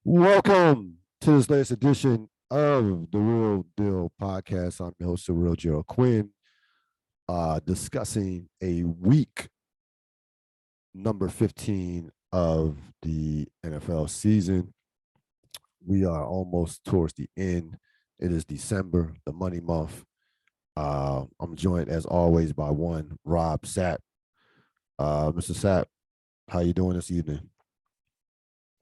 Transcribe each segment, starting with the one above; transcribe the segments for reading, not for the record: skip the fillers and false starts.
Welcome to this latest edition of the Ril Dil podcast. I'm your host, Ril Gerald Quinn, discussing a week number 15 of the NFL season. We are almost towards the end. It is December, the money month. I'm joined, as always, by one Rob Sapp. Mr. Sapp, how you doing this evening?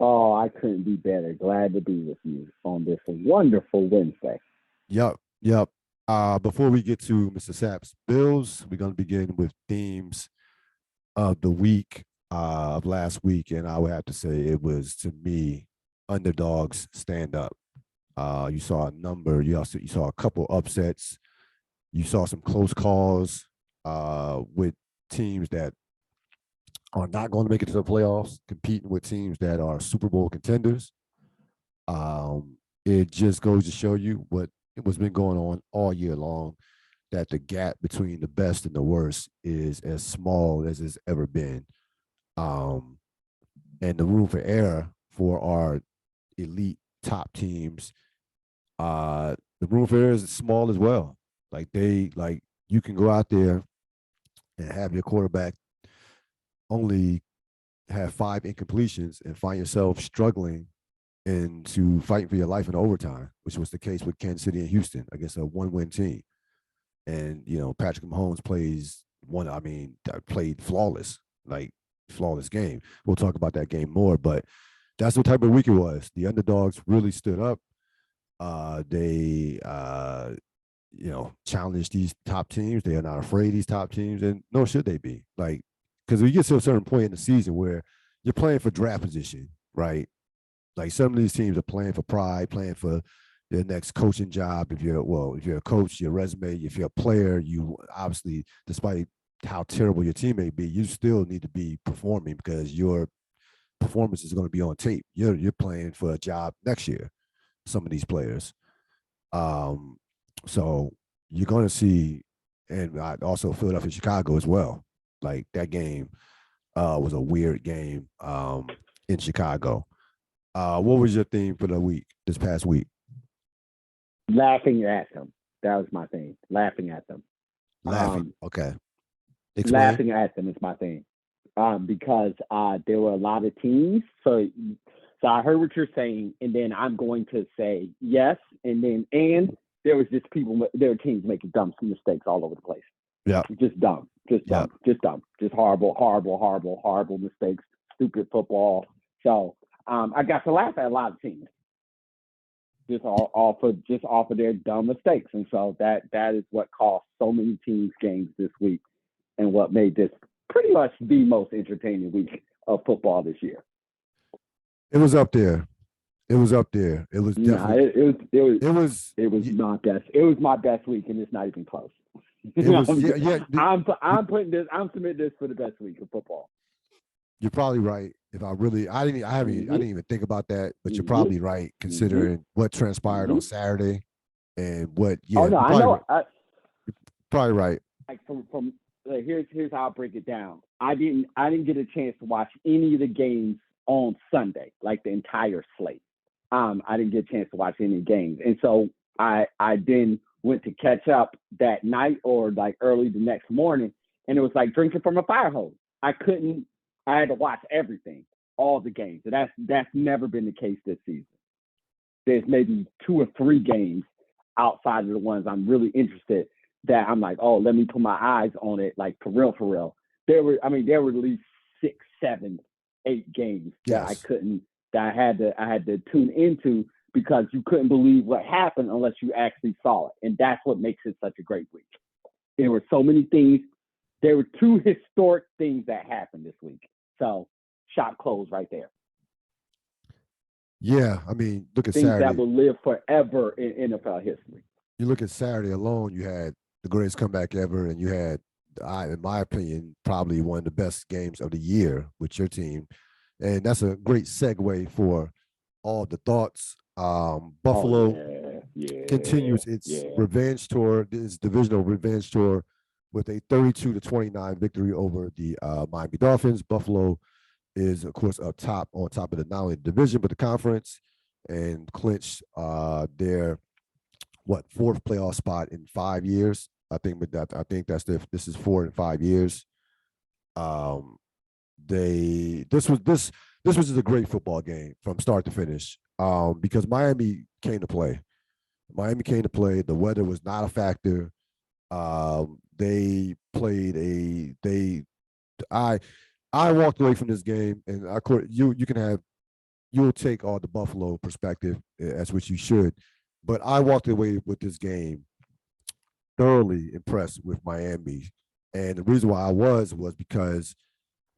Oh, I couldn't be better. Glad to be with you on this wonderful Wednesday. Yep. Before we get to Mr. Sapp's Bills, we're going to begin with themes of the week of last week, and I would have to say it was, to me, underdogs stand up. You saw a number. You saw a couple upsets. You saw some close calls with teams that are not going to make it to the playoffs, competing with teams that are Super Bowl contenders. It just goes to show you what's been going on all year long, that the gap between the best and the worst is as small as it's ever been. Um, and the room for error for our elite top teams, the room for error is small as well. Like you can go out there and have your quarterback only have 5 incompletions and find yourself struggling into fighting for your life in overtime, which was the case with Kansas City and Houston against a one-win team. And Patrick Mahomes played flawless, like flawless game. We'll talk about that game more, but that's what type of week it was. The underdogs really stood up. They challenged these top teams. They are not afraid of these top teams, and nor should they be. Like, because we get to a certain point in the season where you're playing for draft position, right? Like, some of these teams are playing for pride, playing for their next coaching job. If you're a coach, your resume, if you're a player, you obviously, despite how terrible your team may be, you still need to be performing because your performance is going to be on tape. You're playing for a job next year. Some of these players, um, so you're going to see, and also Philadelphia, Chicago as well. Like, that game was a weird game in Chicago. What was your theme for the week, this past week? Laughing at them. That was my thing. Laughing at them. Laughing. Okay. Explain. Laughing at them is my thing. Because there were a lot of teams. So I heard what you're saying, and then I'm going to say yes, and there was just there were teams making dumb mistakes all over the place. Yeah. Just dumb, just horrible mistakes, stupid football. So I got to laugh at a lot of teams just off of their dumb mistakes, and so that is what cost so many teams games this week, and what made this pretty much the most entertaining week of football this year. It was up there. It was up there. It was definitely. It was my best. It was my best week, and it's not even close. I'm putting this. I'm submitting this for the best week of football. You're probably right. I didn't even think about that, but you're probably right considering what transpired on Saturday and what. Yeah. Oh no, I know. You're probably right. Like from here's how I break it down. I didn't get a chance to watch any of the games on Sunday, like the entire slate. I didn't get a chance to watch any games, and so I then went to catch up that night or like early the next morning, and it was like drinking from a fire hose. I had to watch everything, all the games. And that's never been the case this season. There's maybe 2 or 3 games outside of the ones I'm really interested that I'm like, oh, let me put my eyes on it, like for real. There were at least 6, 7, 8 games that I had to tune into because you couldn't believe what happened unless you actually saw it. And that's what makes it such a great week. There were so many things. There were 2 historic things that happened this week. So, shop closed right there. Yeah, I mean, look at things Saturday. That will live forever in NFL history. You look at Saturday alone, you had the greatest comeback ever, and you had, in my opinion, probably one of the best games of the year with your team. And that's a great segue for all the thoughts. Buffalo continues its revenge tour, its divisional revenge tour, with a 32-29 victory over the Miami Dolphins. Buffalo is, of course, on top of not only the division but the conference. and clinched their fourth playoff spot in 5 years. I think this is 4 in 5 years. This was just a great football game from start to finish. Because Miami came to play. The weather was not a factor. They played I walked away from this game, and you'll take all the Buffalo perspective as which you should, but I walked away with this game thoroughly impressed with Miami, and the reason why I was because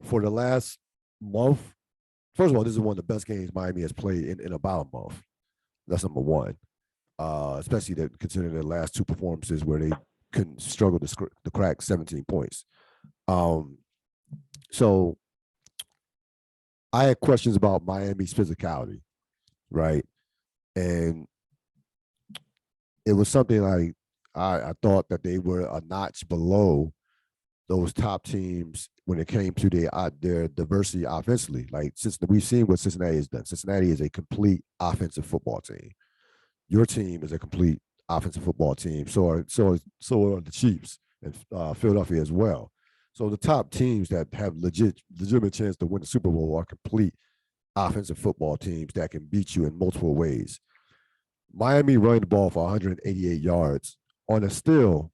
for the last month, first of all, this is one of the best games Miami has played in about a month. That's number one. Especially considering their last two performances where they couldn't struggle to crack 17 points. So I had questions about Miami's physicality, right? And it was something like I thought that they were a notch below those top teams when it came to their diversity offensively. Like, since we've seen what Cincinnati has done. Cincinnati is a complete offensive football team. Your team is a complete offensive football team. So are the Chiefs and Philadelphia as well. So the top teams that have legitimate chance to win the Super Bowl are complete offensive football teams that can beat you in multiple ways. Miami running the ball for 188 yards on a still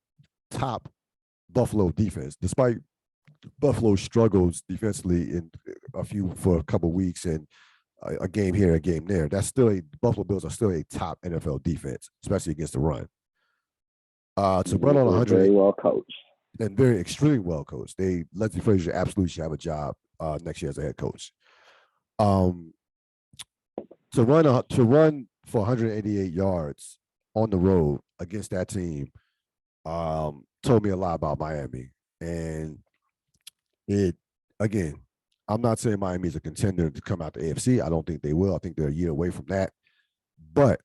top Buffalo defense, despite Buffalo's struggles defensively for a couple of weeks and a game here, a game there. Buffalo Bills are still a top NFL defense, especially against the run. To run on 100, very well coached and very extremely well coached. Leslie Frazier absolutely should have a job next year as a head coach. To run for 188 yards on the road against that team told me a lot about Miami. And I'm not saying Miami is a contender to come out the AFC. I don't think they will. I think they're a year away from that. But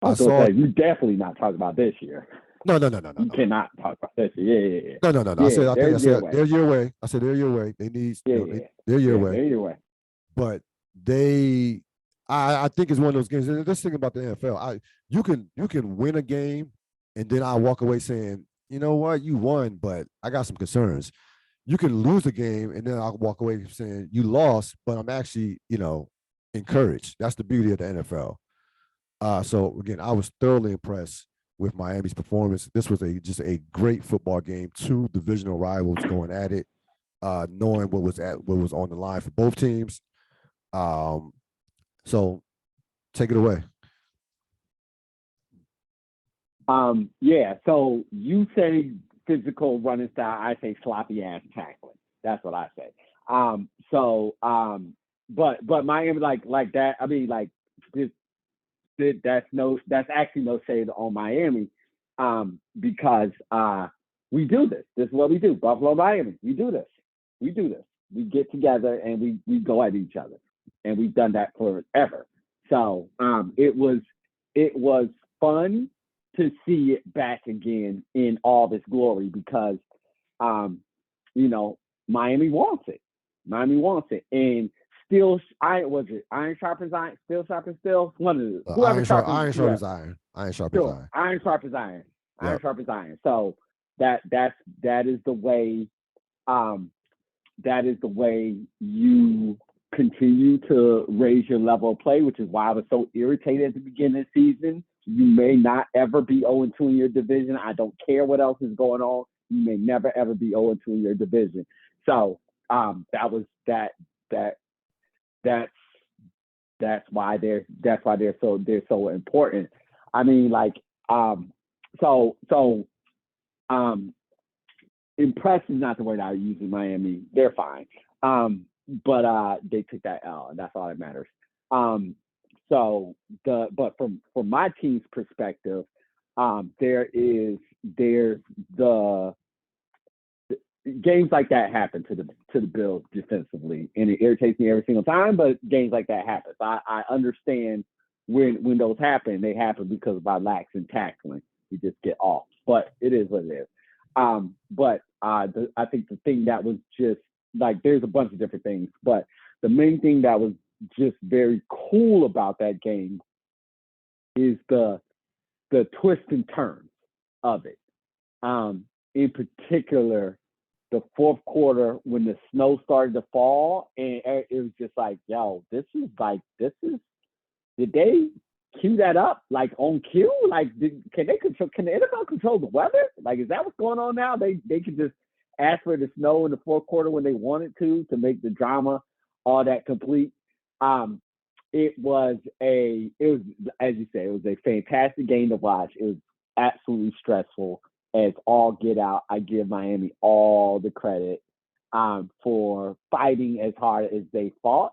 I saw you definitely not talking about this year. No. You cannot talk about this year. Yeah. No. I said they're a year away. I said they're a year away. They need they're a year away. They're a year away. But I think it's one of those games. Let's think about the NFL. You can win a game, and then I walk away saying, you know what, you won, but I got some concerns. You can lose a game, and then I'll walk away saying you lost, but I'm actually, encouraged. That's the beauty of the NFL. So again, I was thoroughly impressed with Miami's performance. This was just a great football game. Two divisional rivals going at it, knowing what was on the line for both teams. So take it away. Yeah. So you say physical running style. I say sloppy ass tackling. That's what I say. But Miami like that. I mean, like that's actually no shade on Miami, because we do this. This is what we do. Buffalo, Miami. We do this. We get together and we go at each other, and we've done that forever. So it was fun to see it back again in all this glory, because Miami wants it. And still, iron sharpens iron, steel sharpens steel. One of the iron sharp as iron. Iron sharp as iron. Iron sharp as iron. Iron sharp as iron. So that is the way you continue to raise your level of play, which is why I was so irritated at the beginning of the season. You may not ever be 0-2 in your division. I don't care what else is going on. You may never ever be 0-2 in your division. So that's why they're so important. I mean, impressed is not the word I use in Miami. They're fine. But they took that L, and that's all that matters. But from my team's perspective, there's the games like that happen to the Bills defensively, and it irritates me every single time. But games like that happen. I understand when those happen, they happen because of our lax in tackling. We just get off, but it is what it is. I think the thing that was just there's a bunch of different things, but the main thing that was just very cool about that game is the twists and turns of it. In particular, the fourth quarter when the snow started to fall, and it was just like, yo, this is did they cue that up like on cue? Like, can the NFL control the weather? Like, is that what's going on now? They can just ask for the snow in the fourth quarter when they wanted to make the drama all that complete. It was as you said, it was a fantastic game to watch. It was absolutely stressful as all get out. I give Miami all the credit for fighting as hard as they fought,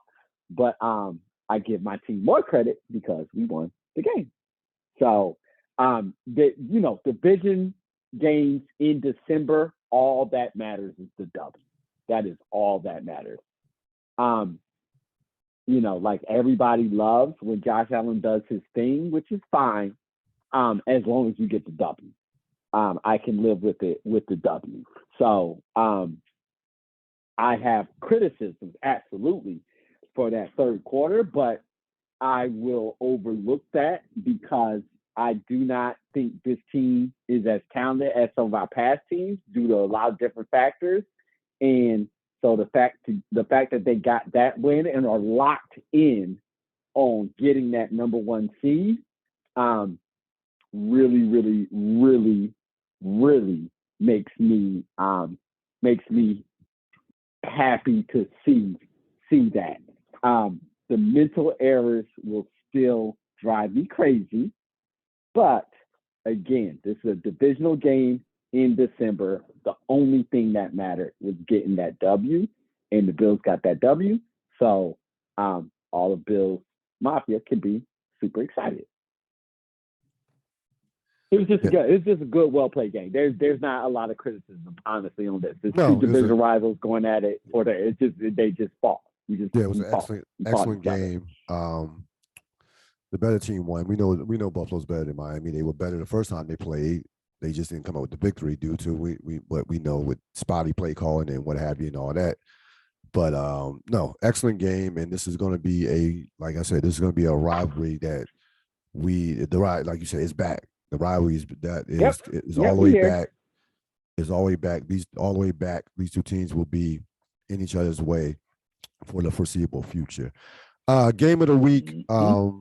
but I give my team more credit because we won the game. So, division games in December, all that matters is the W. That is all that matters. Like everybody loves when Josh Allen does his thing, which is fine, as long as you get the W. I can live with it with the W. So I have criticisms, absolutely, for that third quarter, but I will overlook that because I do not think this team is as talented as some of our past teams due to a lot of different factors. And so the fact that they got that win and are locked in on getting that number one seed, really, really, really, really makes me happy to see that. The mental errors will still drive me crazy, but again, this is a divisional game in December. The only thing that mattered was getting that W, and the Bills got that W. So all of Bills Mafia can be super excited. It was just a good, well played game. There's not a lot of criticism, honestly, on this. There's two division rivals going at it, or they just fought. It was an excellent game. The better team won. We know Buffalo's better than Miami. They were better the first time they played. They just didn't come out with the victory due to what we know with spotty play calling and what have you and all that. But no, excellent game, and this is going to be like I said, this is going to be a rivalry that like you said, is back. The rivalry is all the way back. Is all the way back. All the way back. These two teams will be in each other's way for the foreseeable future. Game of the week. I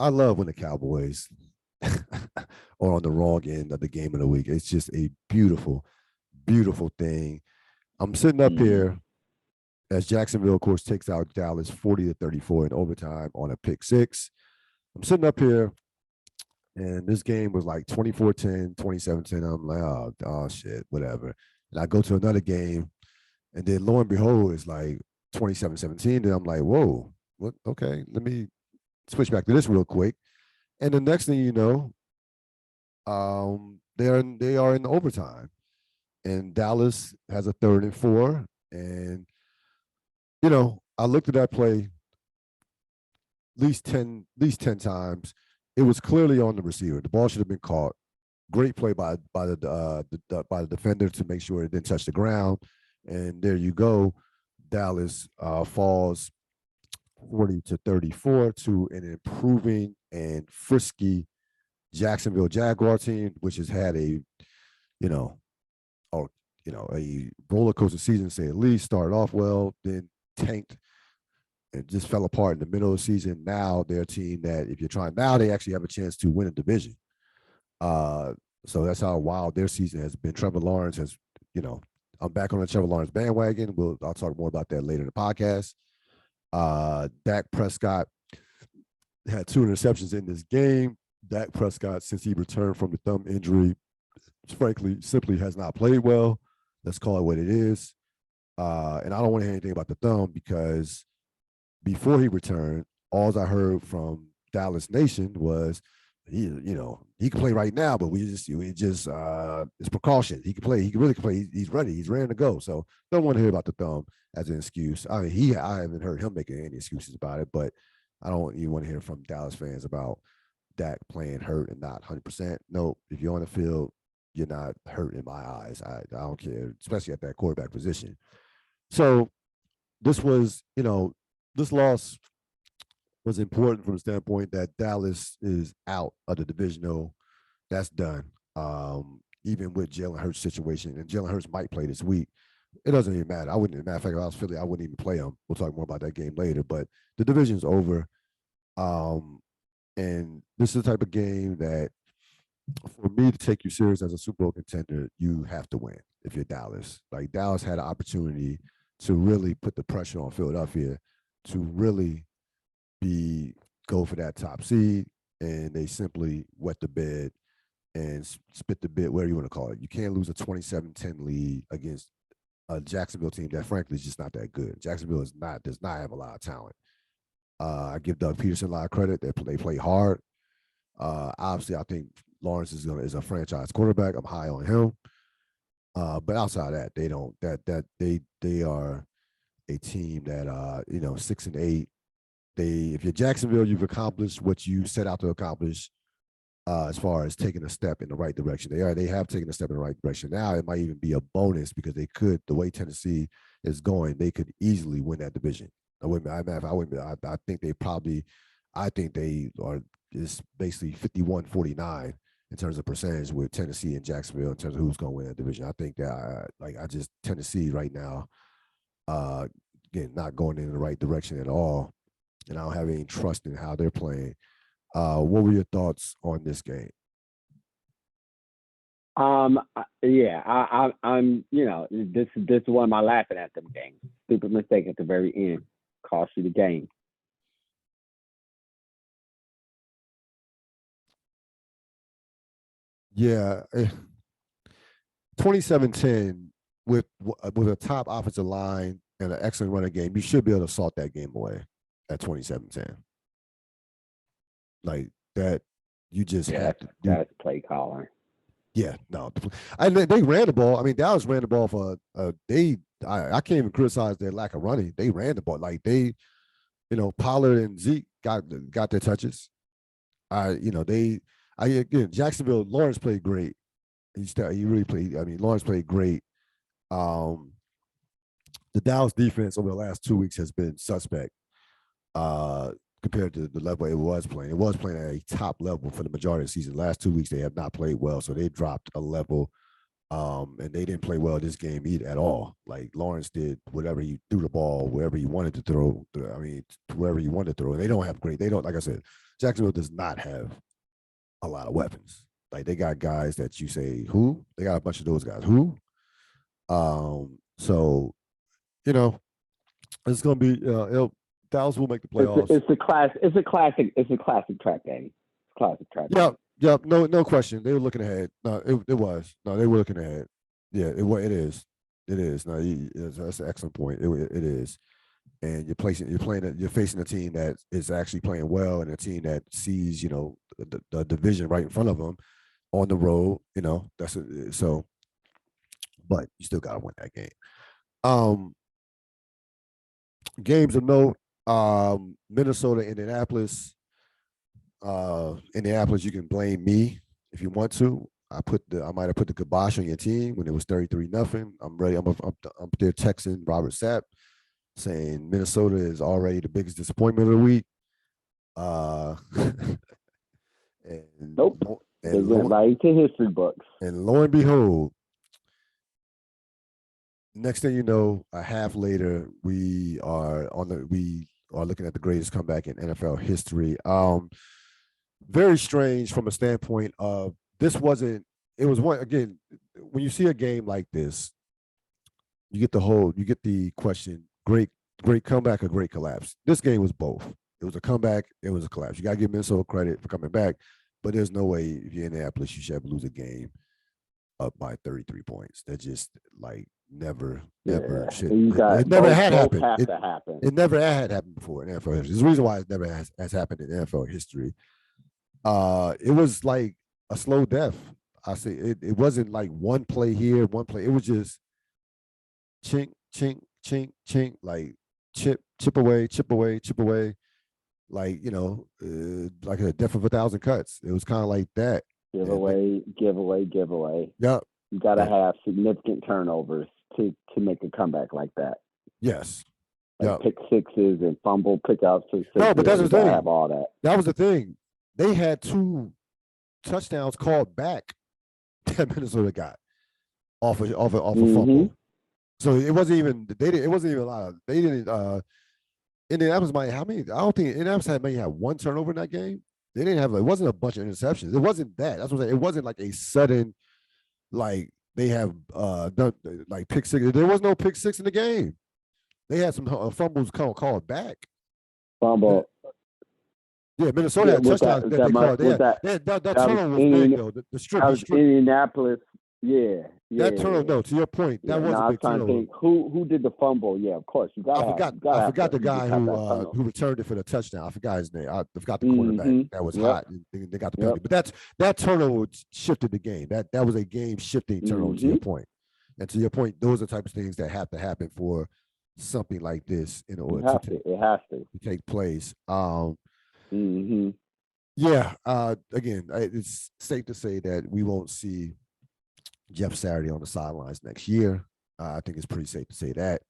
love when the Cowboys are on the wrong end of the game of the week. It's just a beautiful, beautiful thing. I'm sitting up here as Jacksonville, of course, takes out Dallas 40-34 in overtime on a pick six. I'm sitting up here, and this game was like 24-10, 27-10. I'm like, oh, shit, whatever. And I go to another game, and then lo and behold, it's like 27-17. And I'm like, whoa, what? Okay, let me switch back to this real quick. And the next thing you know, they are in overtime. And Dallas has a 3rd and 4. And, I looked at that play at least 10 times. It was clearly on the receiver. The ball should have been caught. Great play by the defender to make sure it didn't touch the ground. And there you go. Dallas falls 40-34 to an improving and frisky Jacksonville Jaguar team, which has had a roller coaster season, say at least. Started off well, then tanked and just fell apart in the middle of the season. Now they're a team that, if you're trying, now they actually have a chance to win a division. So that's how wild their season has been. Trevor Lawrence has, I'm back on the Trevor Lawrence bandwagon. I'll talk more about that later in the podcast. Dak Prescott had 2 interceptions in this game. Dak Prescott, since he returned from the thumb injury, frankly, simply has not played well. Let's call it what it is. And I don't want to hear anything about the thumb, because before he returned, all I heard from Dallas Nation was he can play right now, but it's precaution. He can play. He can really play. He's ready. He's ready to go. So don't want to hear about the thumb as an excuse. I mean, I haven't heard him making any excuses about it, but I don't even want to hear from Dallas fans about Dak playing hurt and not 100%. No, if you're on the field, you're not hurt in my eyes. I don't care, especially at that quarterback position. So this was, this loss was important from the standpoint that Dallas is out of the divisional. That's done. Even with Jalen Hurts' situation, and Jalen Hurts might play this week. It doesn't even matter. I wouldn't. Matter of fact, if I was Philly, I wouldn't even play him. We'll talk more about that game later. But the division's over. And this is the type of game that, for me to take you serious as a Super Bowl contender, you have to win if you're Dallas. Like, Dallas had an opportunity to really put the pressure on Philadelphia to really go for that top seed, and they simply wet the bed and spit the bit, whatever you want to call it. You can't lose a 27-10 lead against a Jacksonville team that, frankly, is just not that good. Jacksonville does not have a lot of talent. I give Doug Peterson a lot of credit. They play hard. Obviously, I think Lawrence is a franchise quarterback. I'm high on him. But outside of that, they don't. They are a team that 6-8. If you're Jacksonville, you've accomplished what you set out to accomplish. As far as taking a step in the right direction, they have taken a step in the right direction. Now it might even be a bonus because they could, the way Tennessee is going, they could easily win that division. I think they are just basically 51-49 in terms of percentage with Tennessee and Jacksonville in terms of who's going to win that division. I think that Tennessee right now, again, not going in the right direction at all, and I don't have any trust in how they're playing. What were your thoughts on this game? I'm this is one of my laughing at them games. Stupid mistake at the very end cost you the game. Yeah, 27-10 with a top offensive line and an excellent running game, you should be able to salt that game away at 27-10. Like that, you just have to. That's play calling. Yeah, no. And they ran the ball. I mean, Dallas ran the ball for I can't even criticize their lack of running. They ran the ball. Like Pollard and Zeke got their touches. Jacksonville, Lawrence played great. He really played. I mean, Lawrence played great. The Dallas defense over the last 2 weeks has been suspect compared to the level it was playing. It was playing at a top level for the majority of the season. Last 2 weeks, they have not played well, so they dropped a level, and they didn't play well this game at all. Like, Lawrence did whatever he threw the ball, wherever he wanted to throw. I mean, wherever he wanted to throw. And they don't have like I said, Jacksonville does not have a lot of weapons. Like, they got guys that you say, who? They got a bunch of those guys. Who? So, it's going to be, Dallas will make the playoffs. It's a classic trap game. Classic trap. Yeah. No question. They were looking ahead. No, it was. No, they were looking ahead. Yeah, it is. It is. No, that's an excellent point. It is. And you're facing a team that is actually playing well, and a team that sees, the division right in front of them on the road. But you still got to win that game. Games of note. Minnesota, Indianapolis. Indianapolis, you can blame me if you want to. I might have put the kibosh on your team when it was 33-0. I'm ready. I'm there texting Robert Sapp saying Minnesota is already the biggest disappointment of the week. And nope. They went right to history books. And lo and behold, next thing you know, a half later, we are looking at the greatest comeback in NFL history. Very strange from a standpoint of it was one, again, when you see a game like this, you get the question, great comeback or great collapse. This game was both. It was a comeback, it was a collapse. You got to give Minnesota credit for coming back, but there's no way if you're in Indianapolis, you should ever lose a game up by 33 points. That just never should. It never had happened. It never had happened before in NFL history. There's a reason why it never has happened in NFL history. It was like a slow death. I say it wasn't like one play here, one play. It was just chink, chink, chink, chink, like chip away, like like a death of 1,000 cuts. It was kind of like that. Give away. Yeah. You got to have significant turnovers to make a comeback like that. Yes. Yeah. pick sixes and fumble pickups. No, but that's the thing. Have all that. That was the thing. They had 2 touchdowns called back that Minnesota got off a fumble. So it wasn't even it wasn't even a lot of they didn't Indianapolis might how many I don't think Indianapolis maybe had 1 turnover in that game. They didn't have it wasn't a bunch of interceptions. It wasn't that. That's what I'm saying. It wasn't like a sudden like they have done like pick 6. There was no pick 6 in the game. They had some fumbles called back. Fumble. Yeah, Minnesota had touchdowns that they called. That turnover was big though. The strip. That was Indianapolis. That turnover, no, to your point, that was a big turnover. Who did the fumble? Yeah, of course. I forgot the guy who returned it for the touchdown. I forgot his name. I forgot the cornerback that was hot. And they got the penalty. But that turnover shifted the game. That was a game shifting turnover to your point. And to your point, those are the type of things that have to happen for something like this in order to take place. Yeah. Again, it's safe to say that we won't see Jeff Saturday on the sidelines next year. I think it's pretty safe to say that.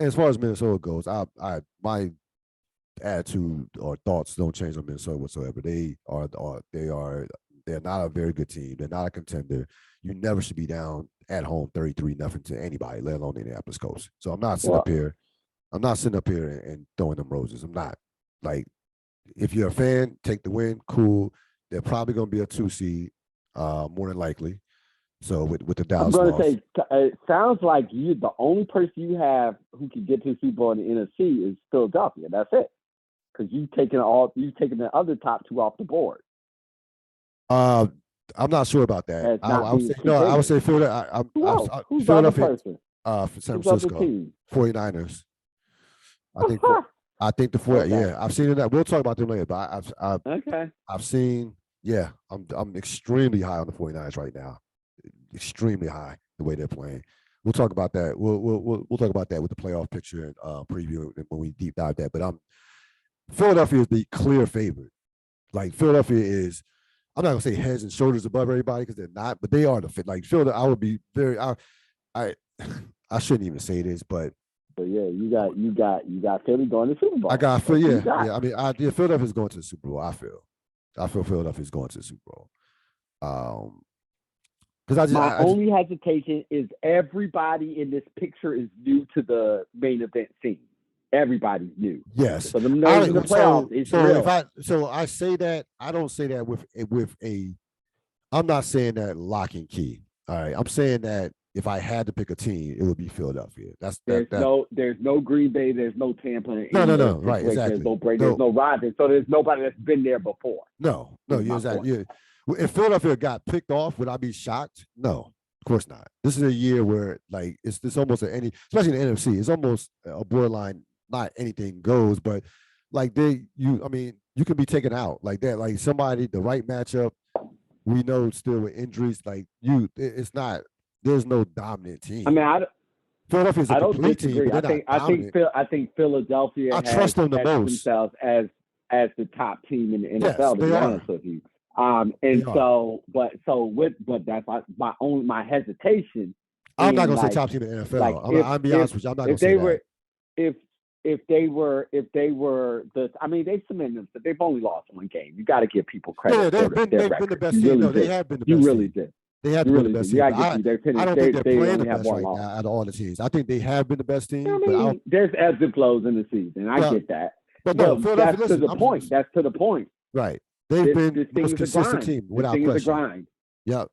As far as Minnesota goes, my attitude or thoughts don't change on Minnesota whatsoever. They're not a very good team. They're not a contender. You never should be down at home 33-0 to anybody, let alone the Indianapolis Colts. So I'm not sitting up here. I'm not sitting up here and throwing them roses. I'm not. Like, if you're a fan, take the win. Cool. They're probably going to be a 2 seed, more than likely. So with the Dallas I'm loss. going to say, it sounds like the only person you have who can get to the Super Bowl in the NFC is Philadelphia. That's it. Because you've taken the other top 2 off the board. I'm not sure about that. I would say Philadelphia. Who's the other person? For San Francisco, 49ers. I think the 49ers. Okay. Yeah, I've seen that. We'll talk about them later. But I've seen. Yeah, I'm extremely high on the 49ers right now. Extremely high the way they're playing. We'll talk about that. We'll talk about that with the playoff picture and preview when we deep dive that. But Philadelphia is the clear favorite. Like, Philadelphia is. I'm not gonna say heads and shoulders above everybody because they're not, but they are the fit. Like, Philadelphia, I would be very. I shouldn't even say this, but yeah, you got Philly going to the Super Bowl. I got Philly. Yeah. I mean, Philadelphia's going to the Super Bowl. I feel Philadelphia's going to the Super Bowl. Because my only hesitation is everybody in this picture is new to the main event scene. Everybody's new. Yes. So the playoffs. So I say that, I don't say that with a. I'm not saying that lock and key. All right. I'm saying that if I had to pick a team, it would be Philadelphia. There's no Green Bay, there's no Tampa. No. Right, exactly. There's no Brady, there's no Rodgers. So there's nobody that's been there before. No, you're exactly. Yeah. If Philadelphia got picked off, would I be shocked? No, of course not. This is a year where, like, it's almost especially in the NFC, it's almost a borderline. Not anything goes, but like you can be taken out like that. Like, somebody, the right matchup, we know still with injuries, like it's not. There's no dominant team. I mean, Philadelphia's a complete team. I think Philadelphia. I trust them the most. Themselves as the top team in the NFL. Yes, to be honest with you. But that's my hesitation. I'm not gonna say top team in the NFL. I'll be honest with you. I'm not gonna say that. If they were they submitted them, but they've only lost 1 game. You got to give people credit. Yeah, they've been the best team. No, they have been the best. You really did. They have been the best team. I don't think they're playing the best right now out of all the teams. I think they have been the best team. There's ebbs and flows in the season. I get that. But no, that's to the point. That's to the point. Right. They've been the most consistent team without question. This thing is a grind. Yep.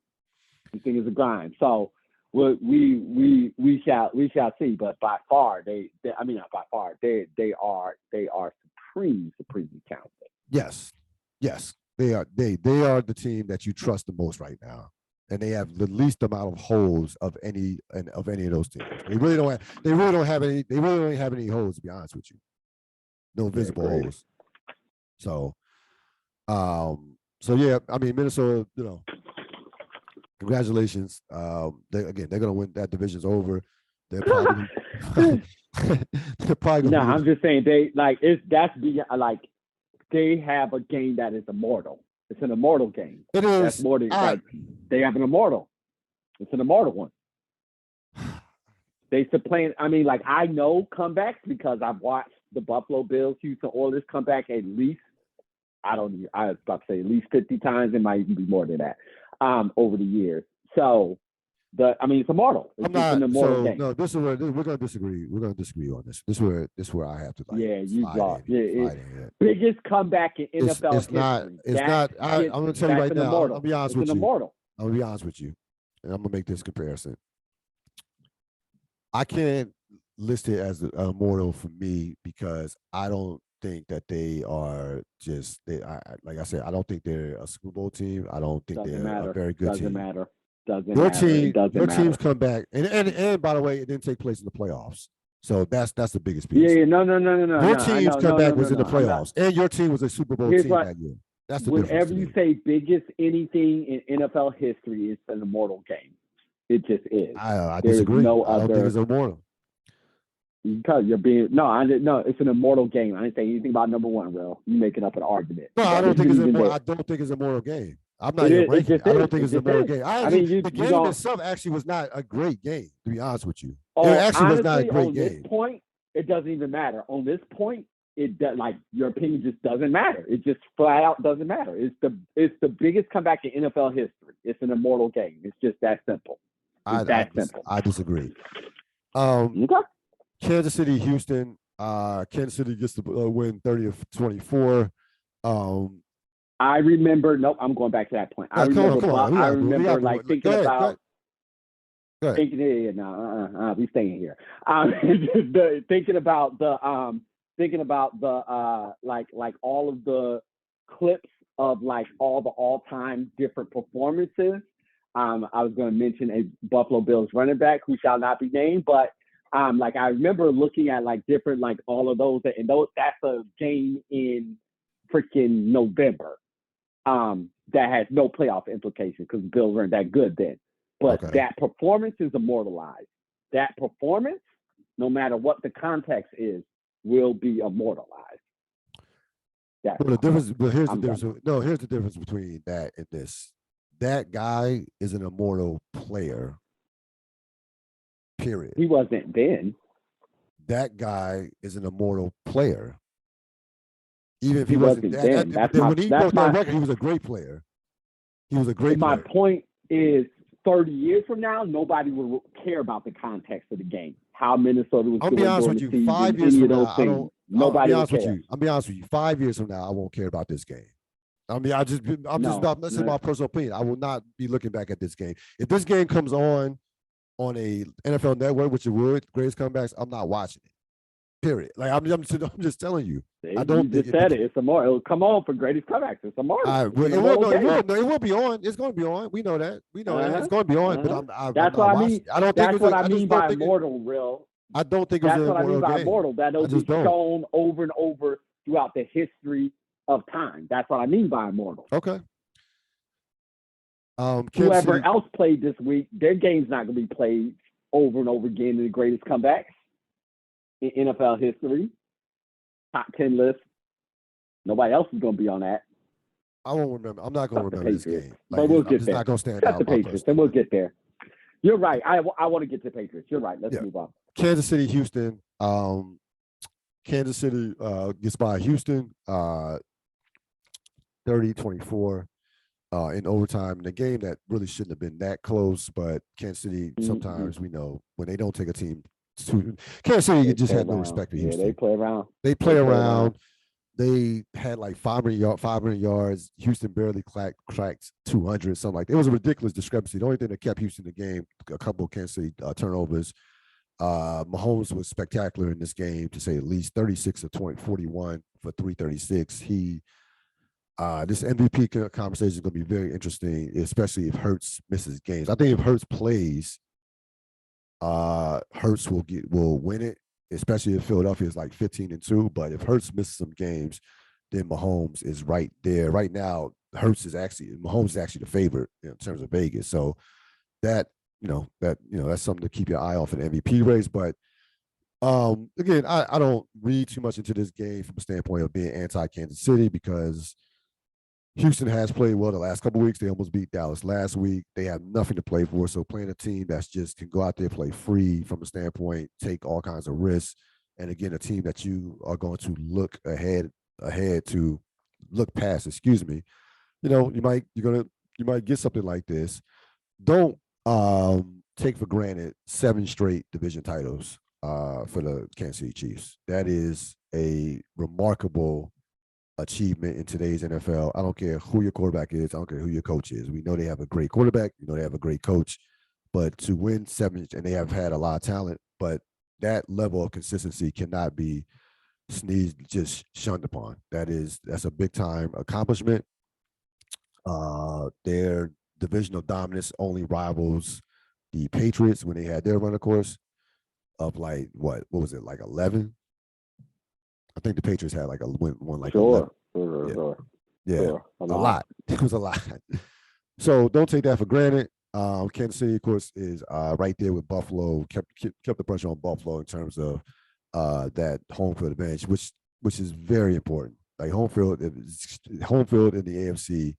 This thing is a grind. So we shall see. But by far, they are supremely talented. Yes. They are the team that you trust the most right now. And they have the least amount of holes of any of those teams. They really don't have any holes, to be honest with you. No visible holes. So yeah, I mean, Minnesota, congratulations. They're gonna win. That division's over. They're probably gonna No, I'm just saying they have a game that is immortal. It's an immortal game. It is. That's more than they have an immortal. It's an immortal one. They supplant. I mean, like I know comebacks because I've watched the Buffalo Bills, Houston Oilers come back at least. I was about to say at least 50 times. It might even be more than that over the years. So it's immortal. It's an immortal game. No, this is where we're going to disagree. We're going to disagree on this. This is where I have to you lost. Biggest comeback in NFL history. It's not. I'm going to tell you right now. I'll be honest with you. Immortal. I'm going to be honest with you, and I'm going to make this comparison. I can't list it as immortal for me because I don't think that they are just. Like I said, I don't think they're a Super Bowl team. I don't think they're a very good team. Your teams come back, and by the way, it didn't take place in the playoffs, so that's the biggest piece. Yeah, no. Your team's comeback was in the playoffs, and your team was a Super Bowl team that year. That's the difference. Whenever you say biggest anything in NFL history, it's an immortal game. It just is. I disagree. I don't think it's immortal. Because you're being no, it's an immortal game. I didn't say anything about number one, Ril. You making up an argument. No, I don't think it's immortal. I don't think it's a immortal game. I'm not even ranking. I don't think it's a immortal game. The game itself actually was not a great game, to be honest with you. It actually was not a great game. On this point, it doesn't even matter. On this point, your opinion just doesn't matter. It just flat out doesn't matter. It's the biggest comeback in NFL history. It's an immortal game. It's just that simple. Simple. I disagree. Okay. Kansas City, Houston. Kansas City gets to win 30-24. I remember. Nope, I'm going back to that point. I remember. Thinking about. We staying here. Thinking about the like all of the clips of like all the all-time different performances. I was going to mention a Buffalo Bills running back who shall not be named, but like I remember looking at like different like all of those, and that's a game in freaking November that has no playoff implications because the Bills weren't that good then. But that performance is immortalized. That performance, no matter what the context is, will be immortalized. Here's the difference between that and this. That guy is an immortal player. Period. He wasn't then. That guy is an immortal player. Even if he wasn't then. When he broke that record, he was a great player. He was a great player. My point is, 30 years from now, nobody will care about the context of the game. How Minnesota was. I'll be honest with you. 5 years from now, nobody will care. I'll be honest with you. 5 years from now, I won't care about this game. I mean, this is my personal opinion. I will not be looking back at this game. If this game comes on a NFL network, which it would, greatest comebacks, I'm not watching it. Period. Like I'm just telling you. I don't think it's immortal. It'll come on for greatest comebacks. It's immortal. It will be on. It's going to be on. We know that. It's going to be on. But that's what I mean. I don't think that's what I mean by immortal, Ril. I don't think it's an immortal game. That's what I mean by immortal. That'll be shown over and over throughout the history of time. That's what I mean by immortal. Okay. Whoever else played this week, their game's not going to be played over and over again in the greatest comebacks in NFL history. Top 10 list. Nobody else is going to be on that. I won't remember. I'm not going to remember this game. But we'll get there. Not going to stand out. The Patriots. Then we'll get there. You're right. I want to get to the Patriots. You're right. Let's move on. Kansas City, Houston. Kansas City gets by Houston 30-24 in overtime in a game that really shouldn't have been that close. But Kansas City, sometimes we know when they don't take a team to Kansas City, just had no respect for Houston. Yeah, they play around. They play around. They had like 500 yards. Houston barely cracked 200, something like that. It was a ridiculous discrepancy. The only thing that kept Houston in the game, a couple of Kansas City turnovers. Mahomes was spectacular in this game, to say at least. 36 of 41 for 336. This MVP conversation is going to be very interesting, especially if Hurts misses games. I think if Hurts plays, Hurts will win it, especially if Philadelphia is like 15-2. But if Hurts misses some games, then Mahomes is right there. Right now, Mahomes is actually the favorite in terms of Vegas. So that's something to keep your eye on for the MVP race. But again, I don't read too much into this game from a standpoint of being anti-Kansas City, because Houston has played well the last couple of weeks. They almost beat Dallas last week. They have nothing to play for. So playing a team that's just can go out there, play free from a standpoint, take all kinds of risks. And again, a team that you are going to look ahead to look past, excuse me. You might get something like this. Don't take for granted 7 straight division titles for the Kansas City Chiefs. That is a remarkable achievement in today's NFL. I don't care who your quarterback is. I don't care who your coach is. We know they have a great quarterback. We know they have a great coach. But to win 7, and they have had a lot of talent, but that level of consistency cannot be just shunned upon. That's a big time accomplishment. Their divisional dominance only rivals the Patriots when they had their run, of course, of like what was it, like 11? I think the Patriots had like one like 11. Yeah, a lot. It was a lot. So don't take that for granted. Kansas City, of course, is right there with Buffalo. Kept the pressure on Buffalo in terms of that home field advantage, which is very important. Like home field in the AFC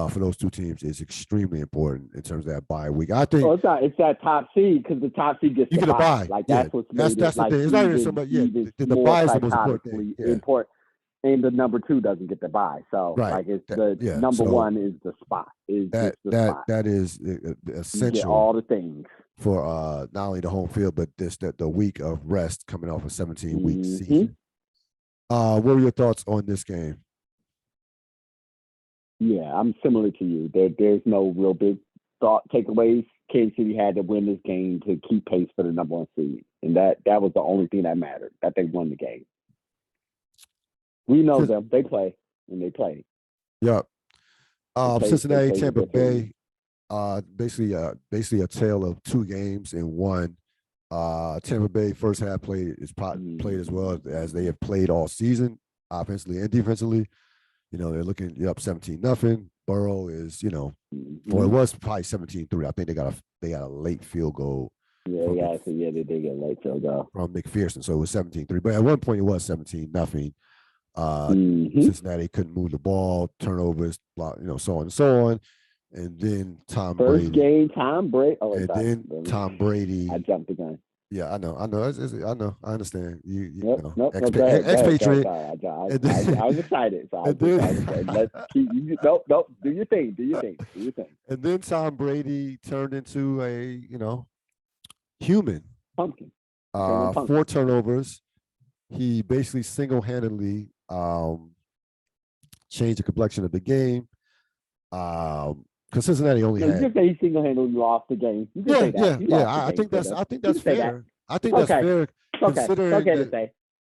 for those two teams is extremely important in terms of that bye week. I think it's that top seed because the top seed gets the bye. Like that's what's made that's it, like, the thing. It's not even so much. Yeah, the bye is the most important thing. Yeah. And the number 2 doesn't get the bye. So like it's number 1 is the spot. That is essential. You get all the things for not only the home field, but the week of rest coming off a 17-week season. What were your thoughts on this game? Yeah, I'm similar to you. There's no real big takeaways. Kansas City had to win this game to keep pace for the number 1 seed, and that was the only thing that mattered. That they won the game. We know them. They play, and they play. Yep. Cincinnati, Tampa Bay, basically a tale of 2 games in one. Tampa Bay first half played as well as they have played all season, offensively and defensively. They're looking up 17-0. Burrow is, well, it was probably 17-3. I think they got a late field goal. Yeah, they did get a late field goal from McPherson, so it was 17-3. But at one point it was 17-0. Cincinnati couldn't move the ball, turnovers, so on and so on. And then Tom Brady. First game, Tom Brady. Tom Brady. I jumped the gun. Yeah, I know. I know. I understand. Expatriate. I was excited. So I was excited. Let's keep. Nope. Do your thing. And then Tom Brady turned into a human. Pumpkin. 4 turnovers. He basically single-handedly changed the complexion of the game. Because Cincinnati only had. You can say he single-handedly lost the game. I think that's fair. I think that's fair.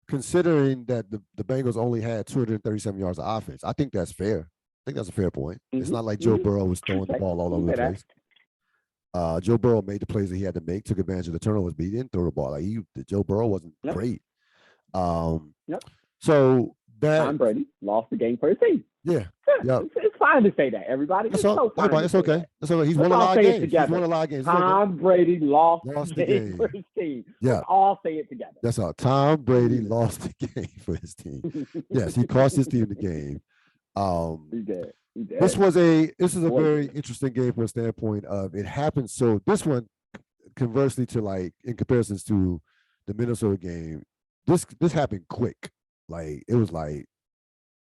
Considering that the Bengals only had 237 yards of offense, I think that's fair. I think that's a fair point. It's not like Joe Burrow was throwing the ball all over the place. Joe Burrow made the plays that he had to make, took advantage of the turnovers, but he didn't throw the ball. Like Joe Burrow wasn't great. So that Tom Brady lost the game for his team. Yeah. It's fine to say that, everybody. It's okay. It's okay. He's won a lot of games. Tom Brady lost the game for his team. Yeah. Let's all say it together. That's all. Tom Brady lost the game for his team. Yes, he cost his team the game. He did. This is a very interesting game from a standpoint of it happened. So this one, conversely to like in comparisons to the Minnesota game, this happened quick. Like it was like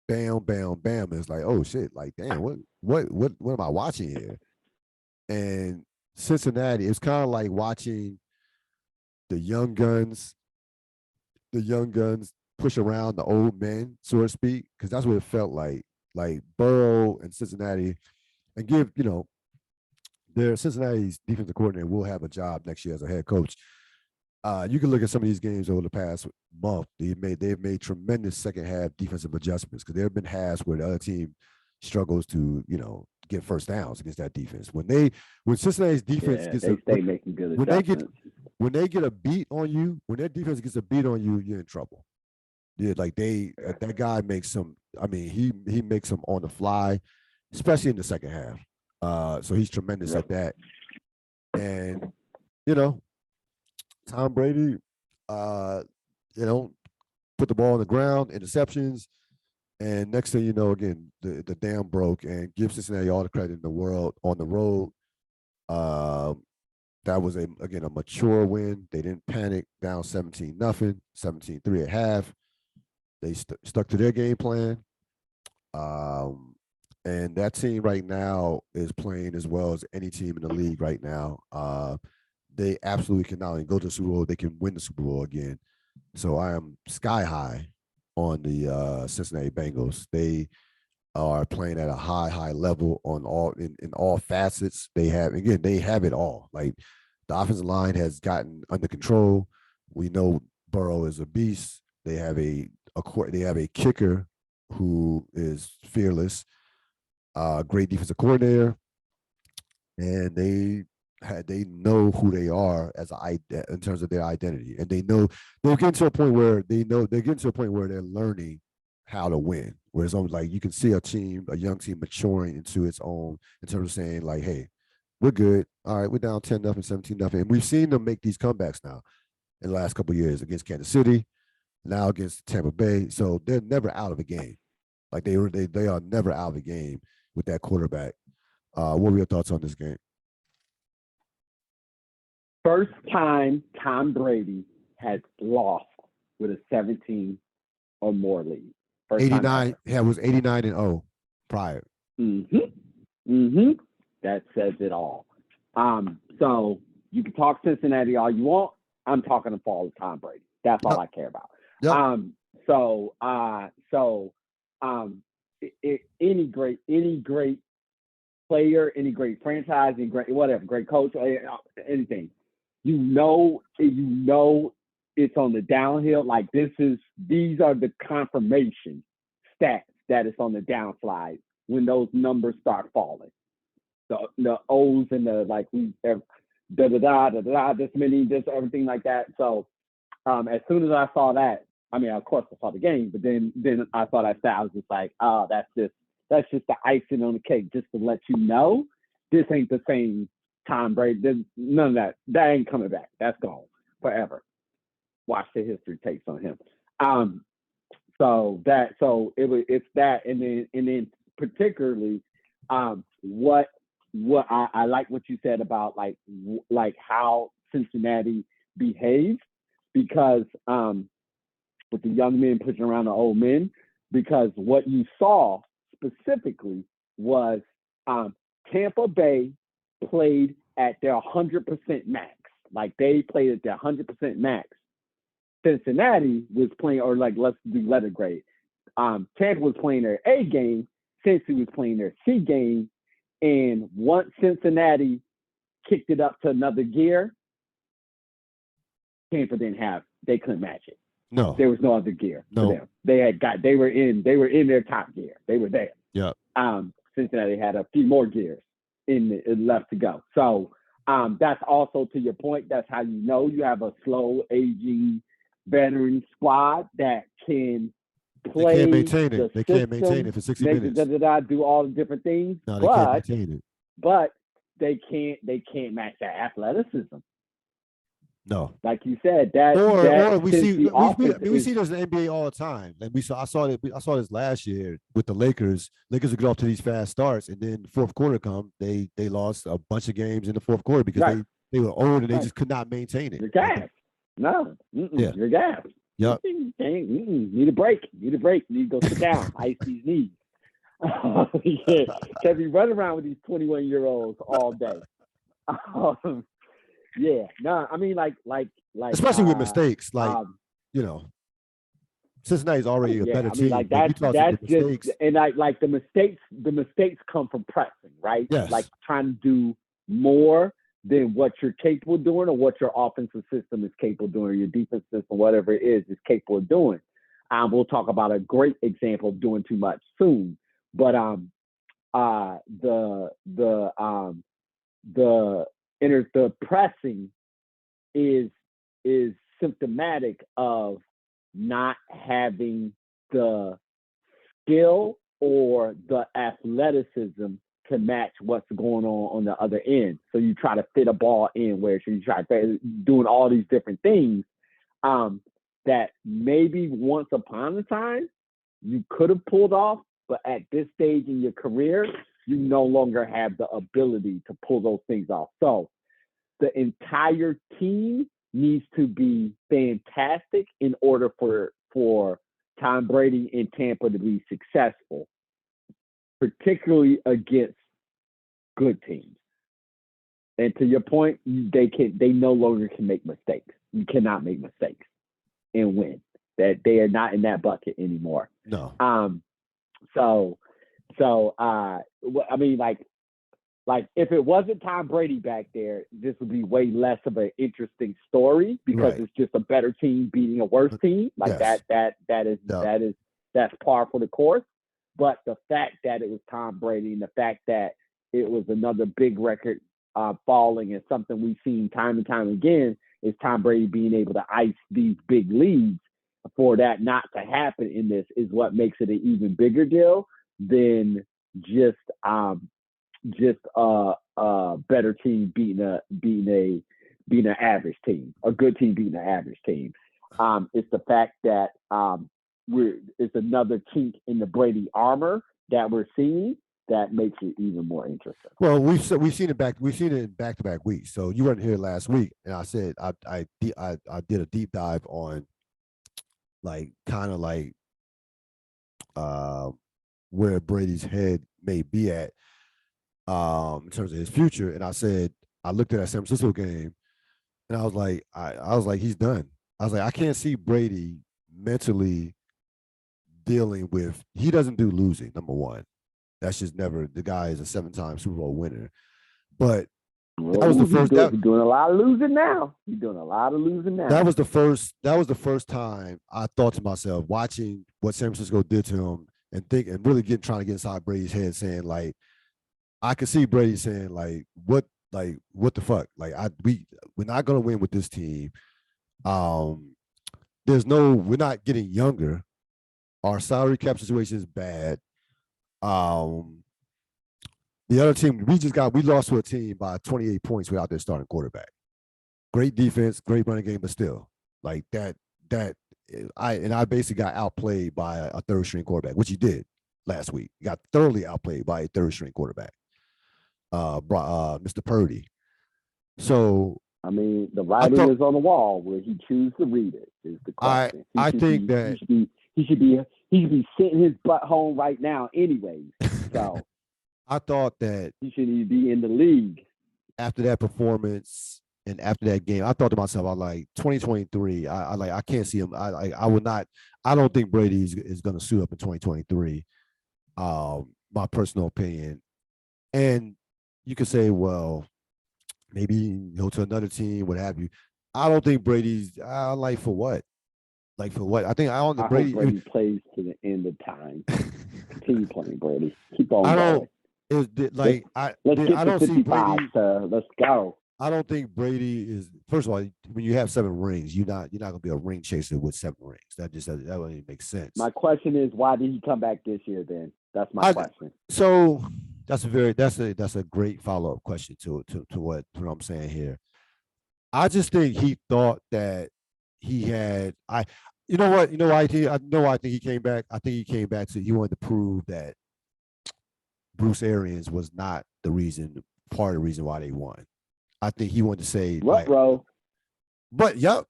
bam, bam, bam. It's like, oh shit, like damn, what am I watching here? And Cincinnati, it's kind of like watching the young guns push around the old men, so to speak, because that's what it felt like. Like Burrow and Cincinnati, and their Cincinnati's defensive coordinator will have a job next year as a head coach. You can look at some of these games over the past month. They've made tremendous second half defensive adjustments because there have been halves where the other team struggles to get first downs against that defense. When Cincinnati's defense making good adjustments. When they get a beat on you, when their defense gets a beat on you, you're in trouble. Yeah, like that guy makes some. I mean, he makes them on the fly, especially in the second half. So he's tremendous at that. And Tom Brady, put the ball on the ground, interceptions. And next thing you know, again, the dam broke, and give Cincinnati all the credit in the world on the road. Um, that was again a mature win. They didn't panic down 17-0, 17-3 at half. They stuck to their game plan. Um, and that team right now is playing as well as any team in the league right now. They absolutely can not only go to the Super Bowl, they can win the Super Bowl again. So I am sky high on the Cincinnati Bengals. They are playing at a high level on all in all facets. They have it all. Like the offensive line has gotten under control. We know Burrow is a beast. They have a kicker who is fearless, great defensive coordinator, and they know who they are in terms of their identity, and they know they're getting to a point where they're learning how to win. Where it's almost like you can see a young team maturing into its own in terms of saying like, hey, we're good. All right, we're down 10-0, 17-0, and we've seen them make these comebacks now in the last couple of years against Kansas City, now against Tampa Bay. So they're never out of a game. Like they are never out of a game with that quarterback. What were your thoughts on this game? First time Tom Brady has lost with a 17 or more lead. First 89, yeah, it was 89-0 prior. That says it all. So you can talk Cincinnati all you want. I'm talking the fall of Tom Brady. That's all I care about. Yep. Any great player, any great franchise, any great coach, anything. You know it's on the downhill. Like these are the confirmation stats that it's on the downslide when those numbers start falling. The O's and the like this many, this everything like that. So as soon as I saw that, I mean, of course I saw the game, but then I saw that stat. I was just like, oh, that's just the icing on the cake, just to let you know this ain't the same Tom Brady. There's none of that. That ain't coming back. That's gone forever. Watch the history tapes on him. It's that, and then particularly what I like what you said about like how Cincinnati behaves, because with the young men pushing around the old men, because what you saw specifically was Tampa Bay played at their 100% max. Like they played at their 100% max. Cincinnati was playing, or like let's do letter grade. Tampa was playing their A game. Cincinnati was playing their C game. And once Cincinnati kicked it up to another gear, Tampa they couldn't match it. No, there was no other gear for them. They were in their top gear. They were there. Yeah. Cincinnati had a few more gears left to go. So that's also to your point. That's how you know you have a slow aging veteran squad that can play. They can't maintain it. They can't maintain it for 60 minutes. Do all the different things. No, they can't maintain it. But they can't match that athleticism. No, like you said, that we see this in the NBA all the time. Like I saw this last year with the Lakers. Lakers would get off to these fast starts, and then the fourth quarter come, they lost a bunch of games in the fourth quarter because they were old and they just could not maintain it. You're gassed. No, you're gassed. Yep. Need a break. Need to go sit down. Ice these knees. Can't be running around with these 21-year-olds all day. Yeah, no, I mean, like, especially with mistakes, Cincinnati's already a better team. Like that's just, and like the mistakes come from pressing, right? Yes. Like trying to do more than what you're capable of doing, or what your offensive system is capable of doing, or your defense system, whatever it is capable of doing. We'll talk about a great example of doing too much soon, but the pressing is symptomatic of not having the skill or the athleticism to match what's going on the other end. So you try to fit a ball in where you try doing all these different things that maybe once upon a time you could have pulled off, but at this stage in your career, you no longer have the ability to pull those things off. So the entire team needs to be fantastic in order for Tom Brady in Tampa to be successful, particularly against good teams. And to your point, they no longer can make mistakes. You cannot make mistakes and win. That they are not in that bucket anymore. No. I mean, like if it wasn't Tom Brady back there, this would be way less of an interesting story because it's just a better team beating a worse team. Like that's par for the course. But the fact that it was Tom Brady and the fact that it was another big record falling and something we've seen time and time again is Tom Brady being able to ice these big leads. For that not to happen in this is what makes it an even bigger deal than just a better team beating an average team, a good team beating an average team. It's the fact that it's another chink in the Brady armor that we're seeing that makes it even more interesting. Well, we've seen it in back-to-back weeks. So you weren't here last week, and I said I did a deep dive on where Brady's head may be at in terms of his future. And I said, I looked at that San Francisco game and I was like, he's done. I was like, I can't see Brady mentally dealing with, he doesn't do losing, number one. That's just never, the guy is a 7-time Super Bowl winner. But that was the first. He's doing a lot of losing now. That was the first time I thought to myself, watching what San Francisco did to him, and really trying to get inside Brady's head, saying like, I could see Brady saying like, what the fuck? Like we're not gonna win with this team. We're not getting younger. Our salary cap situation is bad. The other team, we lost to a team by 28 points without their starting quarterback. Great defense, great running game, but still, like I basically got outplayed by a third string quarterback, which he did last week. He got thoroughly outplayed by a third string quarterback, Mr. Purdy. So I mean, the writing is on the wall. Where he chooses to read it is the question. I think that he should be sitting his butt home right now, anyways. So. I thought that he shouldn't be in the league after that performance and after that game. I thought to myself, I like 2023. I can't see him. I would not. I don't think Brady is going to suit up in 2023. My personal opinion, and you could say, well, maybe go to another team, what have you. I don't think Brady's. Like for what? Like for what? I don't think Brady. Hope Brady plays to the end of time. Continue playing, Brady. Keep on going. Let's get to 55, sir. Let's go. I don't think Brady is. First of all, when you have 7 rings, you're not going to be a ring chaser with 7 rings. That wouldn't even make sense. My question is, why did he come back this year? Then that's my question. So that's a great follow-up question to what I'm saying here. I just think he thought that he had. I think he came back. I think he came back he wanted to prove that Bruce Arians was not part of the reason why they won. I think he wanted to say, bro. But yep.